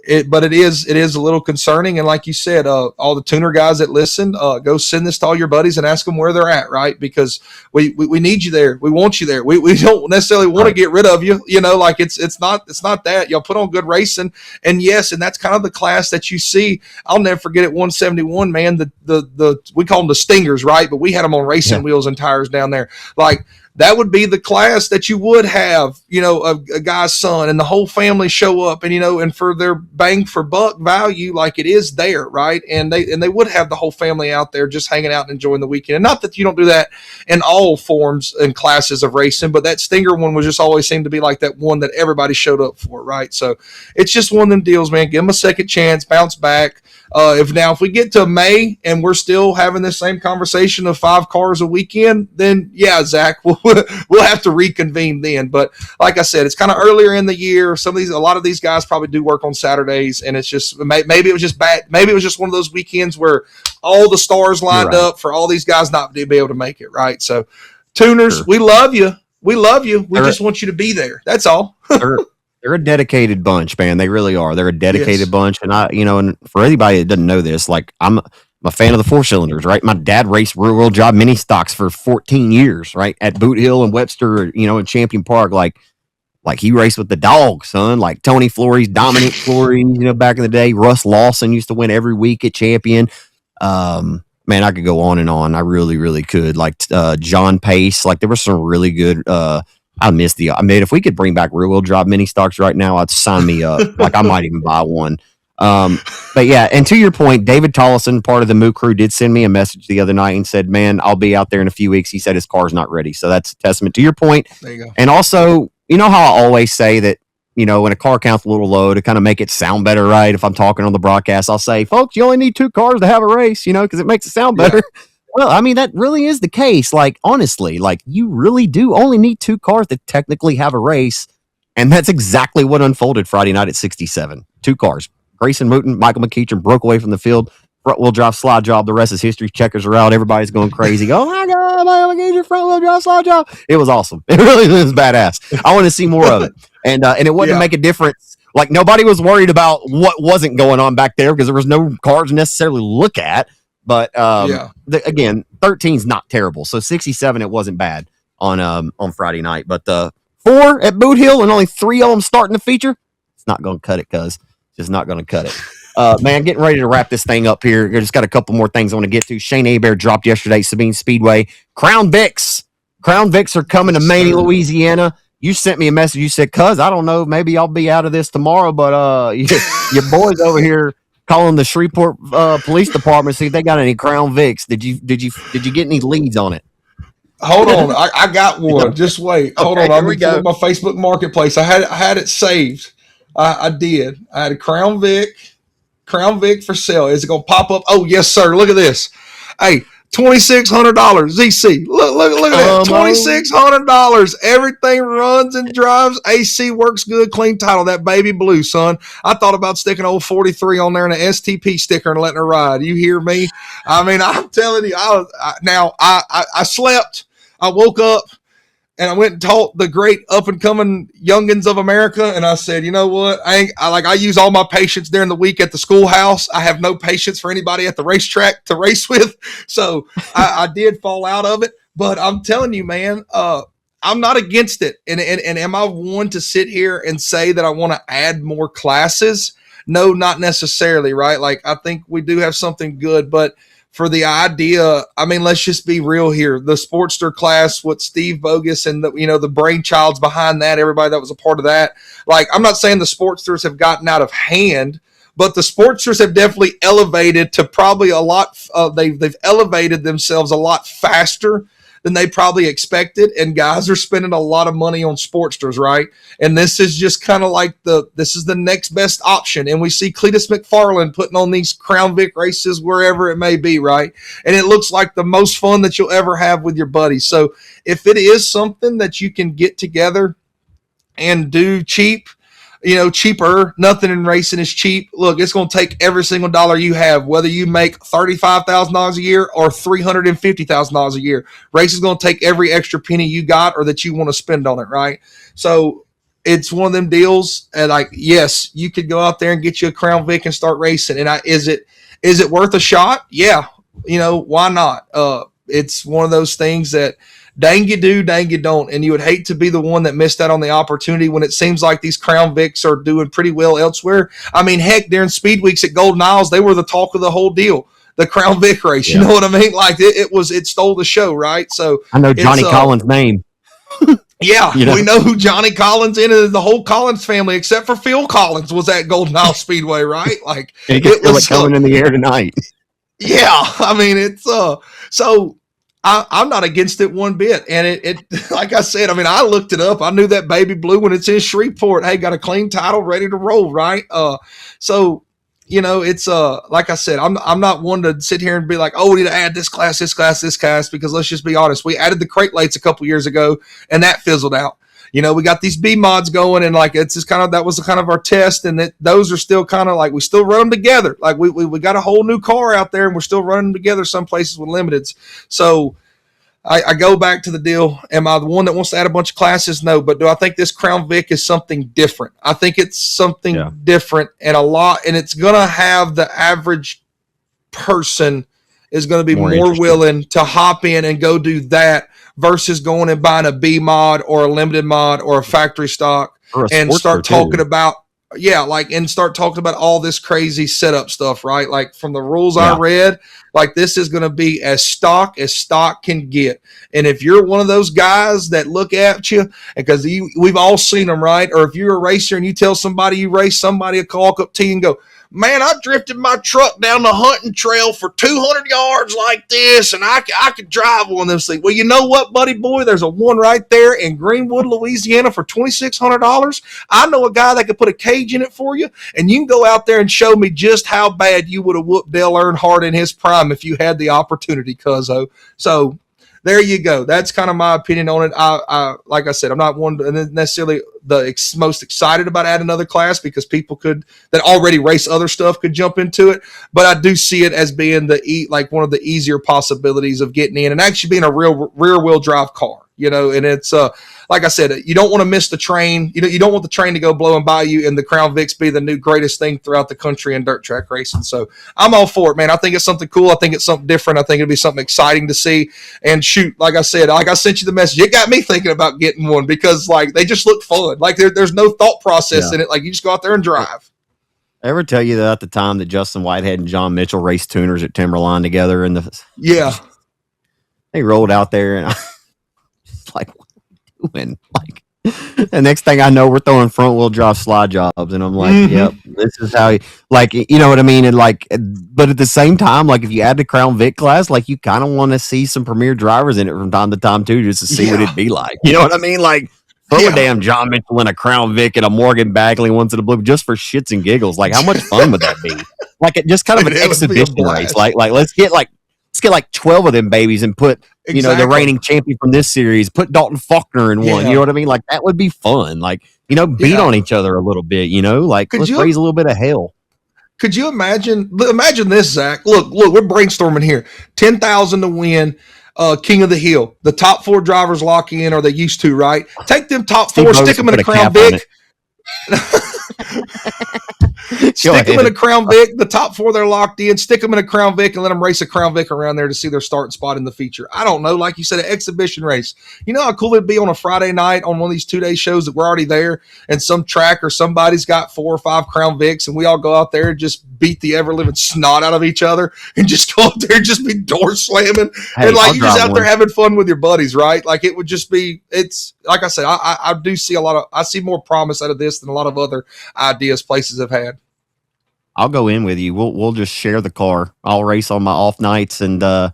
it is a little concerning. And like you said, all the tuner guys that listen, go send this to all your buddies and ask them where they're at, right? Because we need you there. We want you there. We don't necessarily want to get rid of you. Like it's not that. Y'all put on good racing, and yes, and that's kind of the class that you see. I'll never forget at 171, man. The we call them the Stingers, right? But we had them on racing wheels and tires down there, like. That would be the class that you would have, a guy's son and the whole family show up and for their bang for buck value, like it is there, right? And they would have the whole family out there just hanging out and enjoying the weekend. And not that you don't do that in all forms and classes of racing, but that Stinger one was just always seemed to be like that one that everybody showed up for, right? So it's just one of them deals, man. Give them a second chance, bounce back. If we get to May and we're still having the same conversation of 5 cars a weekend, then yeah, Zach, we'll have to reconvene then. But like I said, it's kind of earlier in the year. A lot of these guys probably do work on Saturdays, and it's just maybe it was just bad. Maybe it was just one of those weekends where all the stars lined up for all these guys not to be able to make it, right? So, tuners, we love you. We love you. We just want you to be there. That's all. They're a dedicated bunch, man. They really are. They're a dedicated bunch. And and for anybody that doesn't know this, like I'm a fan of the 4-cylinders, right? My dad raced rear wheel drive mini stocks for 14 years, right? At Boot Hill and Webster, in Champion Park, like he raced with the dog, son, like Tony Flores, Dominic Flores, back in the day. Russ Lawson used to win every week at Champion. Man, I could go on and on. I really, really could. Like John Pace, like there were some really good, if we could bring back rear wheel drive mini stocks right now, I'd sign me up. Like I might even buy one. But yeah, and to your point, David Tollison, part of the Moo crew, did send me a message the other night and said, man, I'll be out there in a few weeks. He said his car's not ready. So that's a testament to your point. There you go. And also, how I always say that, when a car count's a little low to kind of make it sound better, right? If I'm talking on the broadcast, I'll say, folks, you only need 2 cars to have a race, because it makes it sound better. Yeah. Well, I mean, that really is the case. Like, honestly, like you really do only need 2 cars to technically have a race. And that's exactly what unfolded Friday night at 67. 2 cars. Grayson Wooten, Michael McEachern broke away from the field. Front wheel drive slide job. The rest is history. Checkers are out. Everybody's going crazy. Oh my God, Michael McEachern front wheel drive slide job. It was awesome. It really was badass. I want to see more of it. And it wouldn't make a difference. Like nobody was worried about what wasn't going on back there because there was no cars necessarily to look at. But again, 13's not terrible. So 67, it wasn't bad on Friday night. But the 4 at Boot Hill and only 3 of them starting the feature, it's not going to cut it, cuz. Just not going to cut it. Man, getting ready to wrap this thing up here. I just got a couple more things I want to get to. Shane Hebert dropped yesterday, Sabine Speedway. Crown Vics are coming to Maney, Louisiana. You sent me a message. You said, cuz, I don't know, maybe I'll be out of this tomorrow, but your boys over here calling the Shreveport Police Department, see if they got any Crown Vics. Did you get any leads on it? Hold on, I got one. Just wait. Hold on, I'm going to my Facebook Marketplace. I had it saved. I did. I had a Crown Vic for sale. Is it going to pop up? Oh yes, sir. Look at this. Hey, $2,600 ZC. Look at that. $2,600. Everything runs and drives. AC works good. Clean title. That baby blue, son. I thought about sticking old 43 on there and an STP sticker and letting her ride. You hear me? I mean, I'm telling you. I slept. I woke up. And I went and taught the great up and coming youngins of America. And I said, you know what? I use all my patience during the week at the schoolhouse. I have no patience for anybody at the racetrack to race with. So I did fall out of it. But I'm telling you, man, I'm not against it. And am I one to sit here and say that I want to add more classes? No, not necessarily, right? Like I think we do have something good, but for the idea, I mean, let's just be real here. The Sportster class, what Steve Bogus and the brainchilds behind that, everybody that was a part of that. Like, I'm not saying the Sportsters have gotten out of hand, but the Sportsters have definitely elevated to probably a lot. They've elevated themselves a lot faster than they probably expected, and guys are spending a lot of money on Sportsters, right? And this is just kind of like this is the next best option. And we see Cletus McFarland putting on these Crown Vic races wherever it may be, right? And it looks like the most fun that you'll ever have with your buddies. So if it is something that you can get together and do cheap, cheaper, nothing in racing is cheap. Look, it's going to take every single dollar you have, whether you make $35,000 a year or $350,000 a year. Race is going to take every extra penny you got or that you want to spend on it, right? So it's one of them deals. And like, yes, you could go out there and get you a Crown Vic and start racing. And is it worth a shot? Yeah. Why not? It's one of those things that dang you do, dang you don't. And you would hate to be the one that missed out on the opportunity when it seems like these Crown Vics are doing pretty well elsewhere. I mean, heck, during Speed Weeks at Golden Isles, they were the talk of the whole deal. The Crown Vic race, you know what I mean? Like it stole the show, right? So I know Johnny Collins' name. Yeah, we know who Johnny Collins is. The whole Collins family, except for Phil Collins, was at Golden Isle Speedway, right? Like it was coming in the air tonight. Yeah, I mean it's so I'm not against it one bit, and it like I said, I mean I looked it up. I knew that baby blue when it's in Shreveport. Hey, got a clean title, ready to roll, right? So. It's like I said, I'm not one to sit here and be like, oh, we need to add this class, because let's just be honest. We added the crate lights a couple years ago and that fizzled out. We got these B mods going and like it's just that was kind of our test, and those are still kind of like we still run them together. Like we got a whole new car out there and we're still running them together some places with limiteds. So I go back to the deal. Am I the one that wants to add a bunch of classes? No. But do I think this Crown Vic is something different? I think it's something different and it's going to have the average person is going to be more willing to hop in and go do that versus going and buying a B mod or a limited mod or a factory stock and start talking about start talking about all this crazy setup stuff, right? Like from the rules I read, like this is going to be as stock can get. And if you're one of those guys that look at you, because we've all seen them, right? Or if you're a racer and you tell somebody you race, somebody will call up to you and go, man, I drifted my truck down the hunting trail for 200 yards like this, and I could drive one of those things. Well, you know what, buddy boy? There's a one right there in Greenwood, Louisiana for $2,600. I know a guy that could put a cage in it for you, and you can go out there and show me just how bad you would have whooped Dale Earnhardt in his prime if you had the opportunity, cuzzo. So there you go. That's kind of my opinion on it. I like I said, I'm not one necessarily the most excited about adding another class because people that already race other stuff could jump into it. But I do see it as being like one of the easier possibilities of getting in and actually being a real rear wheel drive car. And it's like I said, you don't want to miss the train. You don't want the train to go blowing by you and the Crown Vics be the new greatest thing throughout the country in dirt track racing. So I'm all for it, man. I think it's something cool. I think it's something different. I think it'll be something exciting to see. And shoot, like I said, like I sent you the message, it got me thinking about getting one because like they just look fun. Like there's no thought process in it. Like you just go out there and drive. I ever tell you that at the time that Justin Whitehead and John Mitchell raced tuners at Timberline together they rolled out there and like, what are we doing? Like, the next thing I know, we're throwing front wheel drive slide jobs, and I'm like, yep, this is how. You know what I mean? And like, but at the same time, like, if you add the Crown Vic class, like, you kind of want to see some premier drivers in it from time to time too, just to see what it'd be like. You know what I mean? Like, throw a damn John Mitchell in a Crown Vic and a Morgan Bagley once in a blue, just for shits and giggles. Like, how much fun would that be? Like, just kind of an exhibition race. Like, let's get 12 of them babies and put, the reigning champion from this series, put Dalton Faulkner in one. You know what I mean? Like, that would be fun. Like, beat on each other a little bit, like, let's raise a little bit of hell. Could you imagine this, Zach? Look, we're brainstorming here. 10,000 to win. King of the Hill. The top 4 drivers lock in, or they used to, right? Take them top 4, stick them in a Crown Vic. Stick them in a Crown Vic. The top 4 they're locked in. Stick them in a Crown Vic and let them race a Crown Vic around there to see their starting spot in the feature. I don't know, like you said, an exhibition race. You know how cool it'd be on a Friday night on one of these 2-day shows that we're already there, and some track or somebody's got 4 or 5 Crown Vics, and we all go out there and just beat the ever living snot out of each other and just go out there and just be door slamming and like you just out there having fun with your buddies, right? Like it would just be. It's like I said, I do see I see more promise out of this than a lot of other ideas places have had. I'll go in with you. We'll just share the car. I'll race on my off nights, and I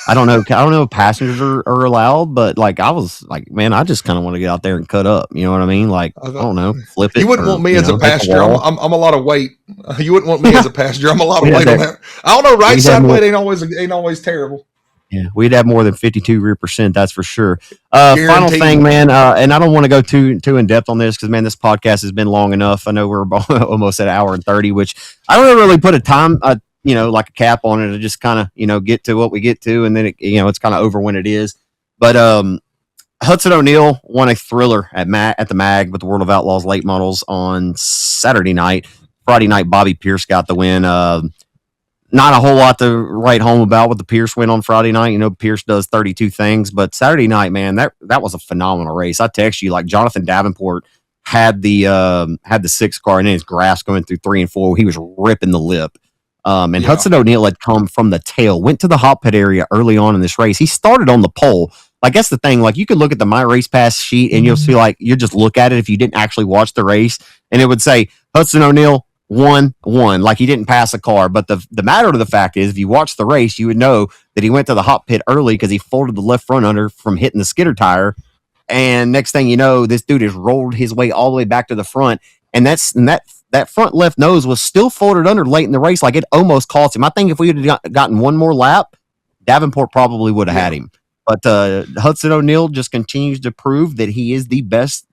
don't know if passengers are allowed, but like I was like, man, I just kind of want to get out there and cut up. You know what I mean? Like, I don't know, flip it. You wouldn't want me as a passenger. I'm a lot of weight. You wouldn't want me as a passenger. I'm a lot of weight on that. I don't know. Right side weight ain't always terrible. Yeah, we'd have more than 52 rear percent, that's for sure. Final thing, man, and I don't want to go too in depth on this because, man, this podcast has been long enough. I know we're almost at an hour and 30, which I don't really put a time, like a cap on it to just kind of, get to what we get to, and then it's kind of over when it is. But Hudson O'Neal won a thriller at the mag with the World of Outlaws late models on Saturday night. Friday night, Bobby Pierce got the win. Not a whole lot to write home about with the Pierce win on Friday night. You know, Pierce does 32 things, but Saturday night, man, that was a phenomenal race. I text you, like, Jonathan Davenport had the 6 car and in his grass going through 3 and 4. He was ripping the lip. And Hudson O'Neal had come from the tail, went to the hot pit area early on in this race. He started on the pole. Like, that's the thing. Like, you could look at the My Race Pass sheet and you'll see, like, you just look at it if you didn't actually watch the race, and it would say Hudson O'Neal won, like he didn't pass a car. But the matter of the fact is, if you watch the race, you would know that he went to the hot pit early because he folded the left front under from hitting the skidder tire. And next thing you know, this dude has rolled his way all the way back to the front. And that front left nose was still folded under late in the race. Like, it almost cost him. I think if we had gotten one more lap, Davenport probably would have had him. But Hudson O'Neal just continues to prove that he is the best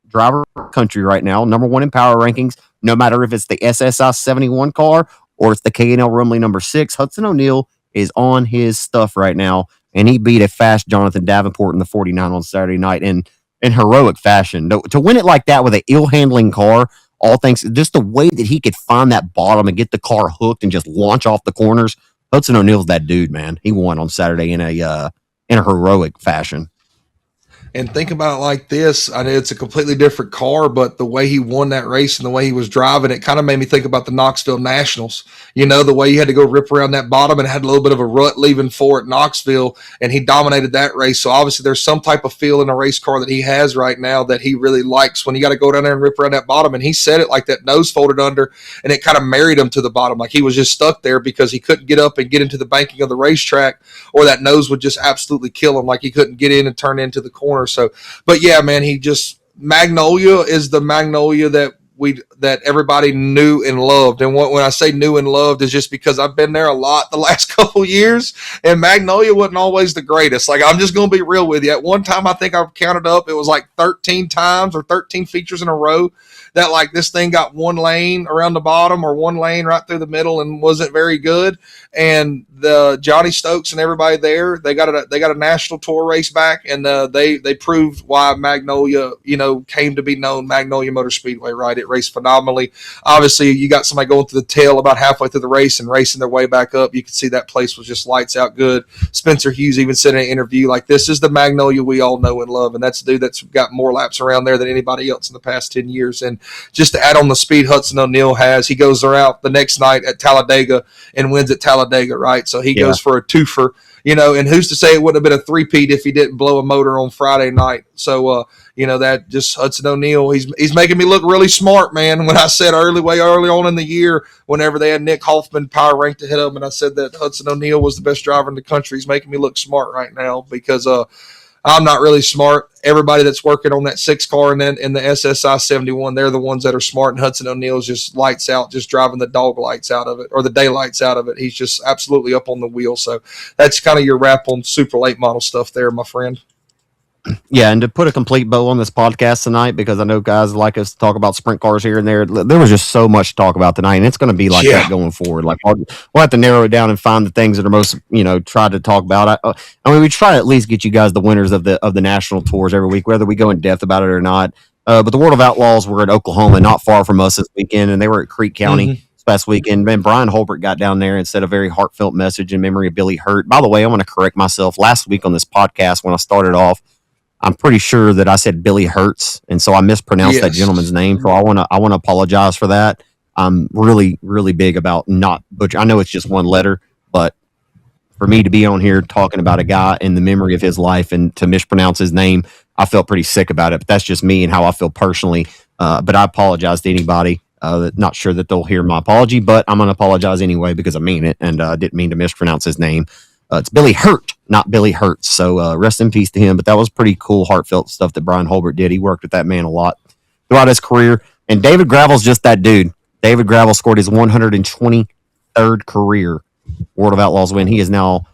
driver in the country right now, number 1 in power rankings, no matter if it's the SSI 71 car or it's the K&L Rumley number 6. Hudson O'Neal is on his stuff right now, and he beat a fast Jonathan Davenport in the 49 on Saturday night in heroic fashion. To win it like that with an ill-handling car, all thanks just the way that he could find that bottom and get the car hooked and just launch off the corners. Hudson O'Neal's that dude, man. He won on Saturday in a heroic fashion. And think about it like this. I know it's a completely different car, but the way he won that race and the way he was driving, it kind of made me think about the Knoxville Nationals. You know, the way he had to go rip around that bottom and had a little bit of a rut leaving for at Knoxville, and he dominated that race. So obviously there's some type of feel in a race car that he has right now that he really likes when you got to go down there and rip around that bottom. And he said it like that nose folded under, and it kind of married him to the bottom. Like, he was just stuck there because he couldn't get up and get into the banking of the racetrack, or that nose would just absolutely kill him. Like, he couldn't get in and turn into the corner. So, but yeah, man, Magnolia is the Magnolia that everybody knew and loved. And when I say knew and loved is just because I've been there a lot the last couple years, and Magnolia wasn't always the greatest. Like, I'm just going to be real with you. At one time, I think I've counted up, it was like 13 times or 13 features in a row that, like, this thing got one lane around the bottom or one lane right through the middle and wasn't very good. And the Johnny Stokes and everybody there, they got a national tour race back, and they proved why Magnolia, came to be known Magnolia Motor Speedway, right? It raced phenomenally. Obviously, you got somebody going through the tail about halfway through the race and racing their way back up. You could see that place was just lights out good. Spencer Hughes even said in an interview, like, this is the Magnolia we all know and love, and that's the dude that's got more laps around there than anybody else in the past 10 years. And just to add on the speed Hudson O'Neal has, he goes out the next night at Talladega and wins at Talladega, right? So he goes for a twofer, and who's to say it wouldn't have been a three-peat if he didn't blow a motor on Friday night. So, that just Hudson O'Neal, he's making me look really smart, man. When I said way early on in the year, whenever they had Nick Hoffman power ranked ahead of him, and I said that Hudson O'Neal was the best driver in the country, he's making me look smart right now because I'm not really smart. Everybody that's working on that 6 car and then in the SSI 71, they're the ones that are smart. And Hudson O'Neal's just lights out, just driving the dog lights out of it, or the daylights out of it. He's just absolutely up on the wheel. So that's kind of your wrap on super late model stuff there, my friend. Yeah, and to put a complete bow on this podcast tonight, because I know guys like us to talk about sprint cars here and there. There was just so much to talk about tonight, and it's going to be like that going forward. Like, we'll have to narrow it down and find the things that are most, try to talk about. I mean, we try to at least get you guys the winners of the national tours every week, whether we go in depth about it or not. But the World of Outlaws were in Oklahoma, not far from us this weekend, and they were at Creek County. This past weekend, man, Brian Holbert got down there and said a very heartfelt message in memory of Billy Hurt. By the way, I want to correct myself. Last week on this podcast, when I started off, I'm pretty sure that I said Billy Hurts, and so I mispronounced that gentleman's name. So I want to apologize for that. I'm really, really big about not butcher. I know it's just one letter, but for me to be on here talking about a guy in the memory of his life and to mispronounce his name, I felt pretty sick about it. But that's just me and how I feel personally. But I apologize to anybody. Not sure that they'll hear my apology, but I'm going to apologize anyway because I mean it, and I didn't mean to mispronounce his name. It's Billy Hurt, not Billy Hurts. So rest in peace to him. But that was pretty cool, heartfelt stuff that Brian Holbert did. He worked with that man a lot throughout his career. And David Gravel's just that dude. David Gravel scored his 123rd career World of Outlaws win. He is now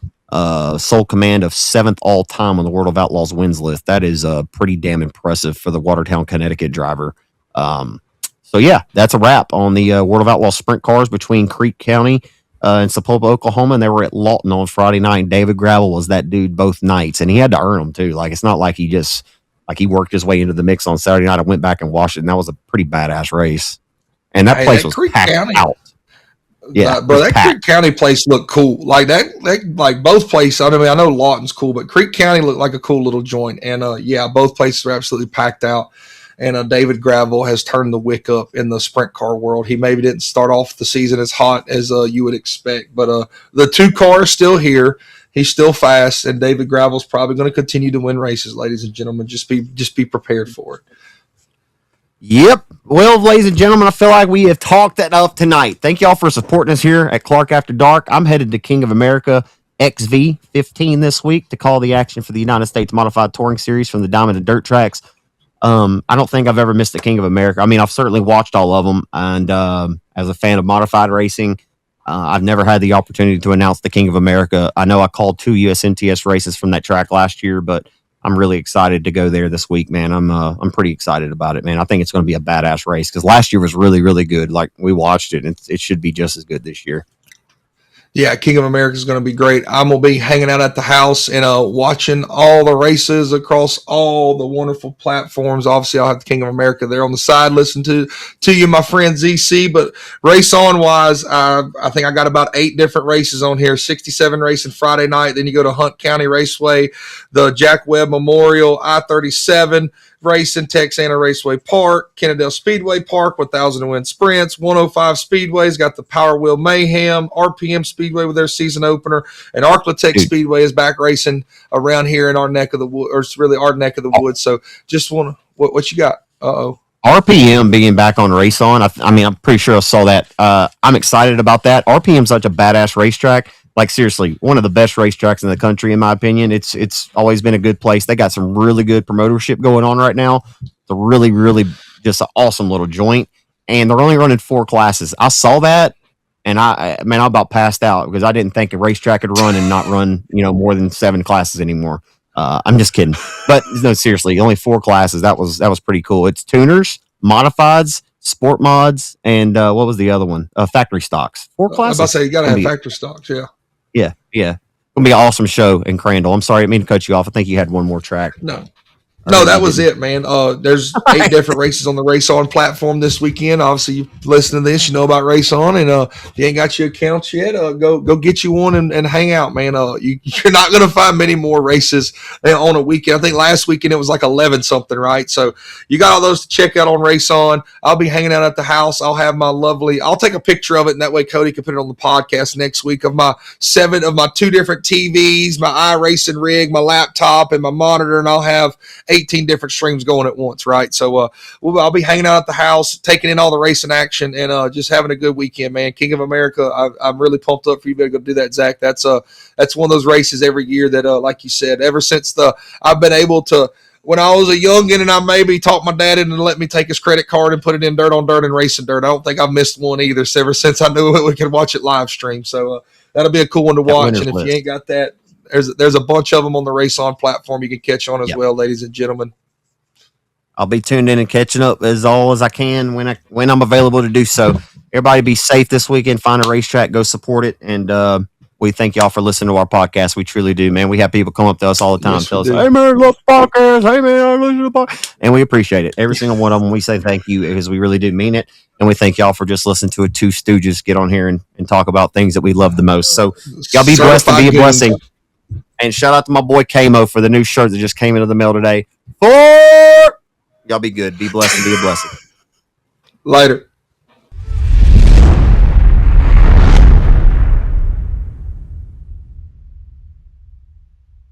sole command of 7th all time on the World of Outlaws wins list. That is pretty damn impressive for the Watertown, Connecticut driver. So yeah, that's a wrap on the World of Outlaws sprint cars between Creek County in Sapulpa, Oklahoma, and they were at Lawton on Friday night. And David Gravel was that dude both nights, and he had to earn them too. Like, it's not like he just like he worked his way into the mix on Saturday night. I went back and watched it, and that was a pretty badass race. And that place was packed out. Yeah, bro, that Creek County place looked cool. Like that like both places. I mean, I know Lawton's cool, but Creek County looked like a cool little joint. And yeah, both places are absolutely packed out. And David Gravel has turned the wick up in the sprint car world. He maybe didn't start off the season as hot as you would expect, but the 2 car is still here. He's still fast, and David Gravel's probably going to continue to win races, ladies and gentlemen. Just be prepared for it. Yep. Well, ladies and gentlemen, I feel like we have talked enough tonight. Thank y'all for supporting us here at Clark After Dark. I'm headed to King of America XV15 this week to call the action for the United States Modified Touring Series from the Diamond and Dirt tracks. I don't think I've ever missed the King of America. I mean, I've certainly watched all of them, and as a fan of modified racing, I've never had the opportunity to announce the King of America. I know I called 2 USMTS races from that track last year, but I'm really excited to go there this week, man. I'm pretty excited about it, man. I think it's going to be a badass race because last year was really, really good. Like, we watched it, and it should be just as good this year. Yeah, King of America is going to be great. I'm going to be hanging out at the house and watching all the races across all the wonderful platforms. Obviously, I'll have the King of America there on the side. Listen to you, my friend ZC. But RaceON wise, I think I got about 8 different races on here. 67 racing Friday night. Then you go to Hunt County Raceway, the Jack Webb Memorial, I-37. Race in Texana Raceway Park, Kennedale Speedway Park, 1,000 to win sprints, 105 Speedway's got the Power Wheel Mayhem, RPM Speedway with their season opener, and Arclatech Speedway is back racing around here in our neck of the wood, or it's really our neck of the woods. So just want to, what you got? RPM being back on RaceON. I mean, I'm pretty sure I saw that. I'm excited about that. RPM's such a badass racetrack. Like, seriously, one of the best racetracks in the country, in my opinion. It's always been a good place. They got some really good promotership going on right now. It's a really, really just an awesome little joint. And they're only running 4 classes. I saw that, and I about passed out because I didn't think a racetrack could run and not run, more than 7 classes anymore. I'm just kidding. But no, seriously, only 4 classes. That was pretty cool. It's tuners, modifieds, sport mods, and what was the other one? Factory stocks. 4 classes. I was about to say, you got to have factory stocks, yeah. Yeah. Gonna be an awesome show in Crandall. I'm sorry, I didn't mean to cut you off. I think you had one more track. No, that was it, man. There's 8 different races on the RaceON platform this weekend. Obviously, you listen to this, you know about RaceON, and if you ain't got your accounts yet, go get you one and hang out, man. You're not going to find many more races on a weekend. I think last weekend it was like 11 something, right? So you got all those to check out on RaceON. I'll be hanging out at the house. I'll have I'll take a picture of it, and that way Cody can put it on the podcast next week of my 2 different TVs, my iRacing rig, my laptop, and my monitor, and I'll have 18 different streams going at once, right? So I'll be hanging out at the house, taking in all the racing action, and just having a good weekend, man. King of America, I'm really pumped up for you to go do that, Zach. That's one of those races every year that, like you said, ever since I've been able to, when I was a youngin' and I maybe talked my dad into let me take his credit card and put it in Dirt on Dirt and Racing Dirt. I don't think I've missed one either. So ever since I knew we could watch it live stream. So that'll be a cool one to watch. And if you ain't got that, there's a bunch of them on the RaceON platform you can catch on as well, ladies and gentlemen. I'll be tuned in and catching up as all as I can when I'm available to do so. Everybody be safe this weekend. Find a racetrack, go support it, and we thank y'all for listening to our podcast. We truly do, man. We have people come up to us all the time, tell us, "Hey man, love the podcast. Hey man, I listen to the podcast," and we appreciate it. Every single one of them, we say thank you because we really do mean it, and we thank y'all for just listening to 2 stooges get on here and talk about things that we love the most. So y'all be blessed and be a blessing. And shout out to my boy Kamo for the new shirt that just came into the mail today. Y'all be good. Be blessed and be a blessing. Later.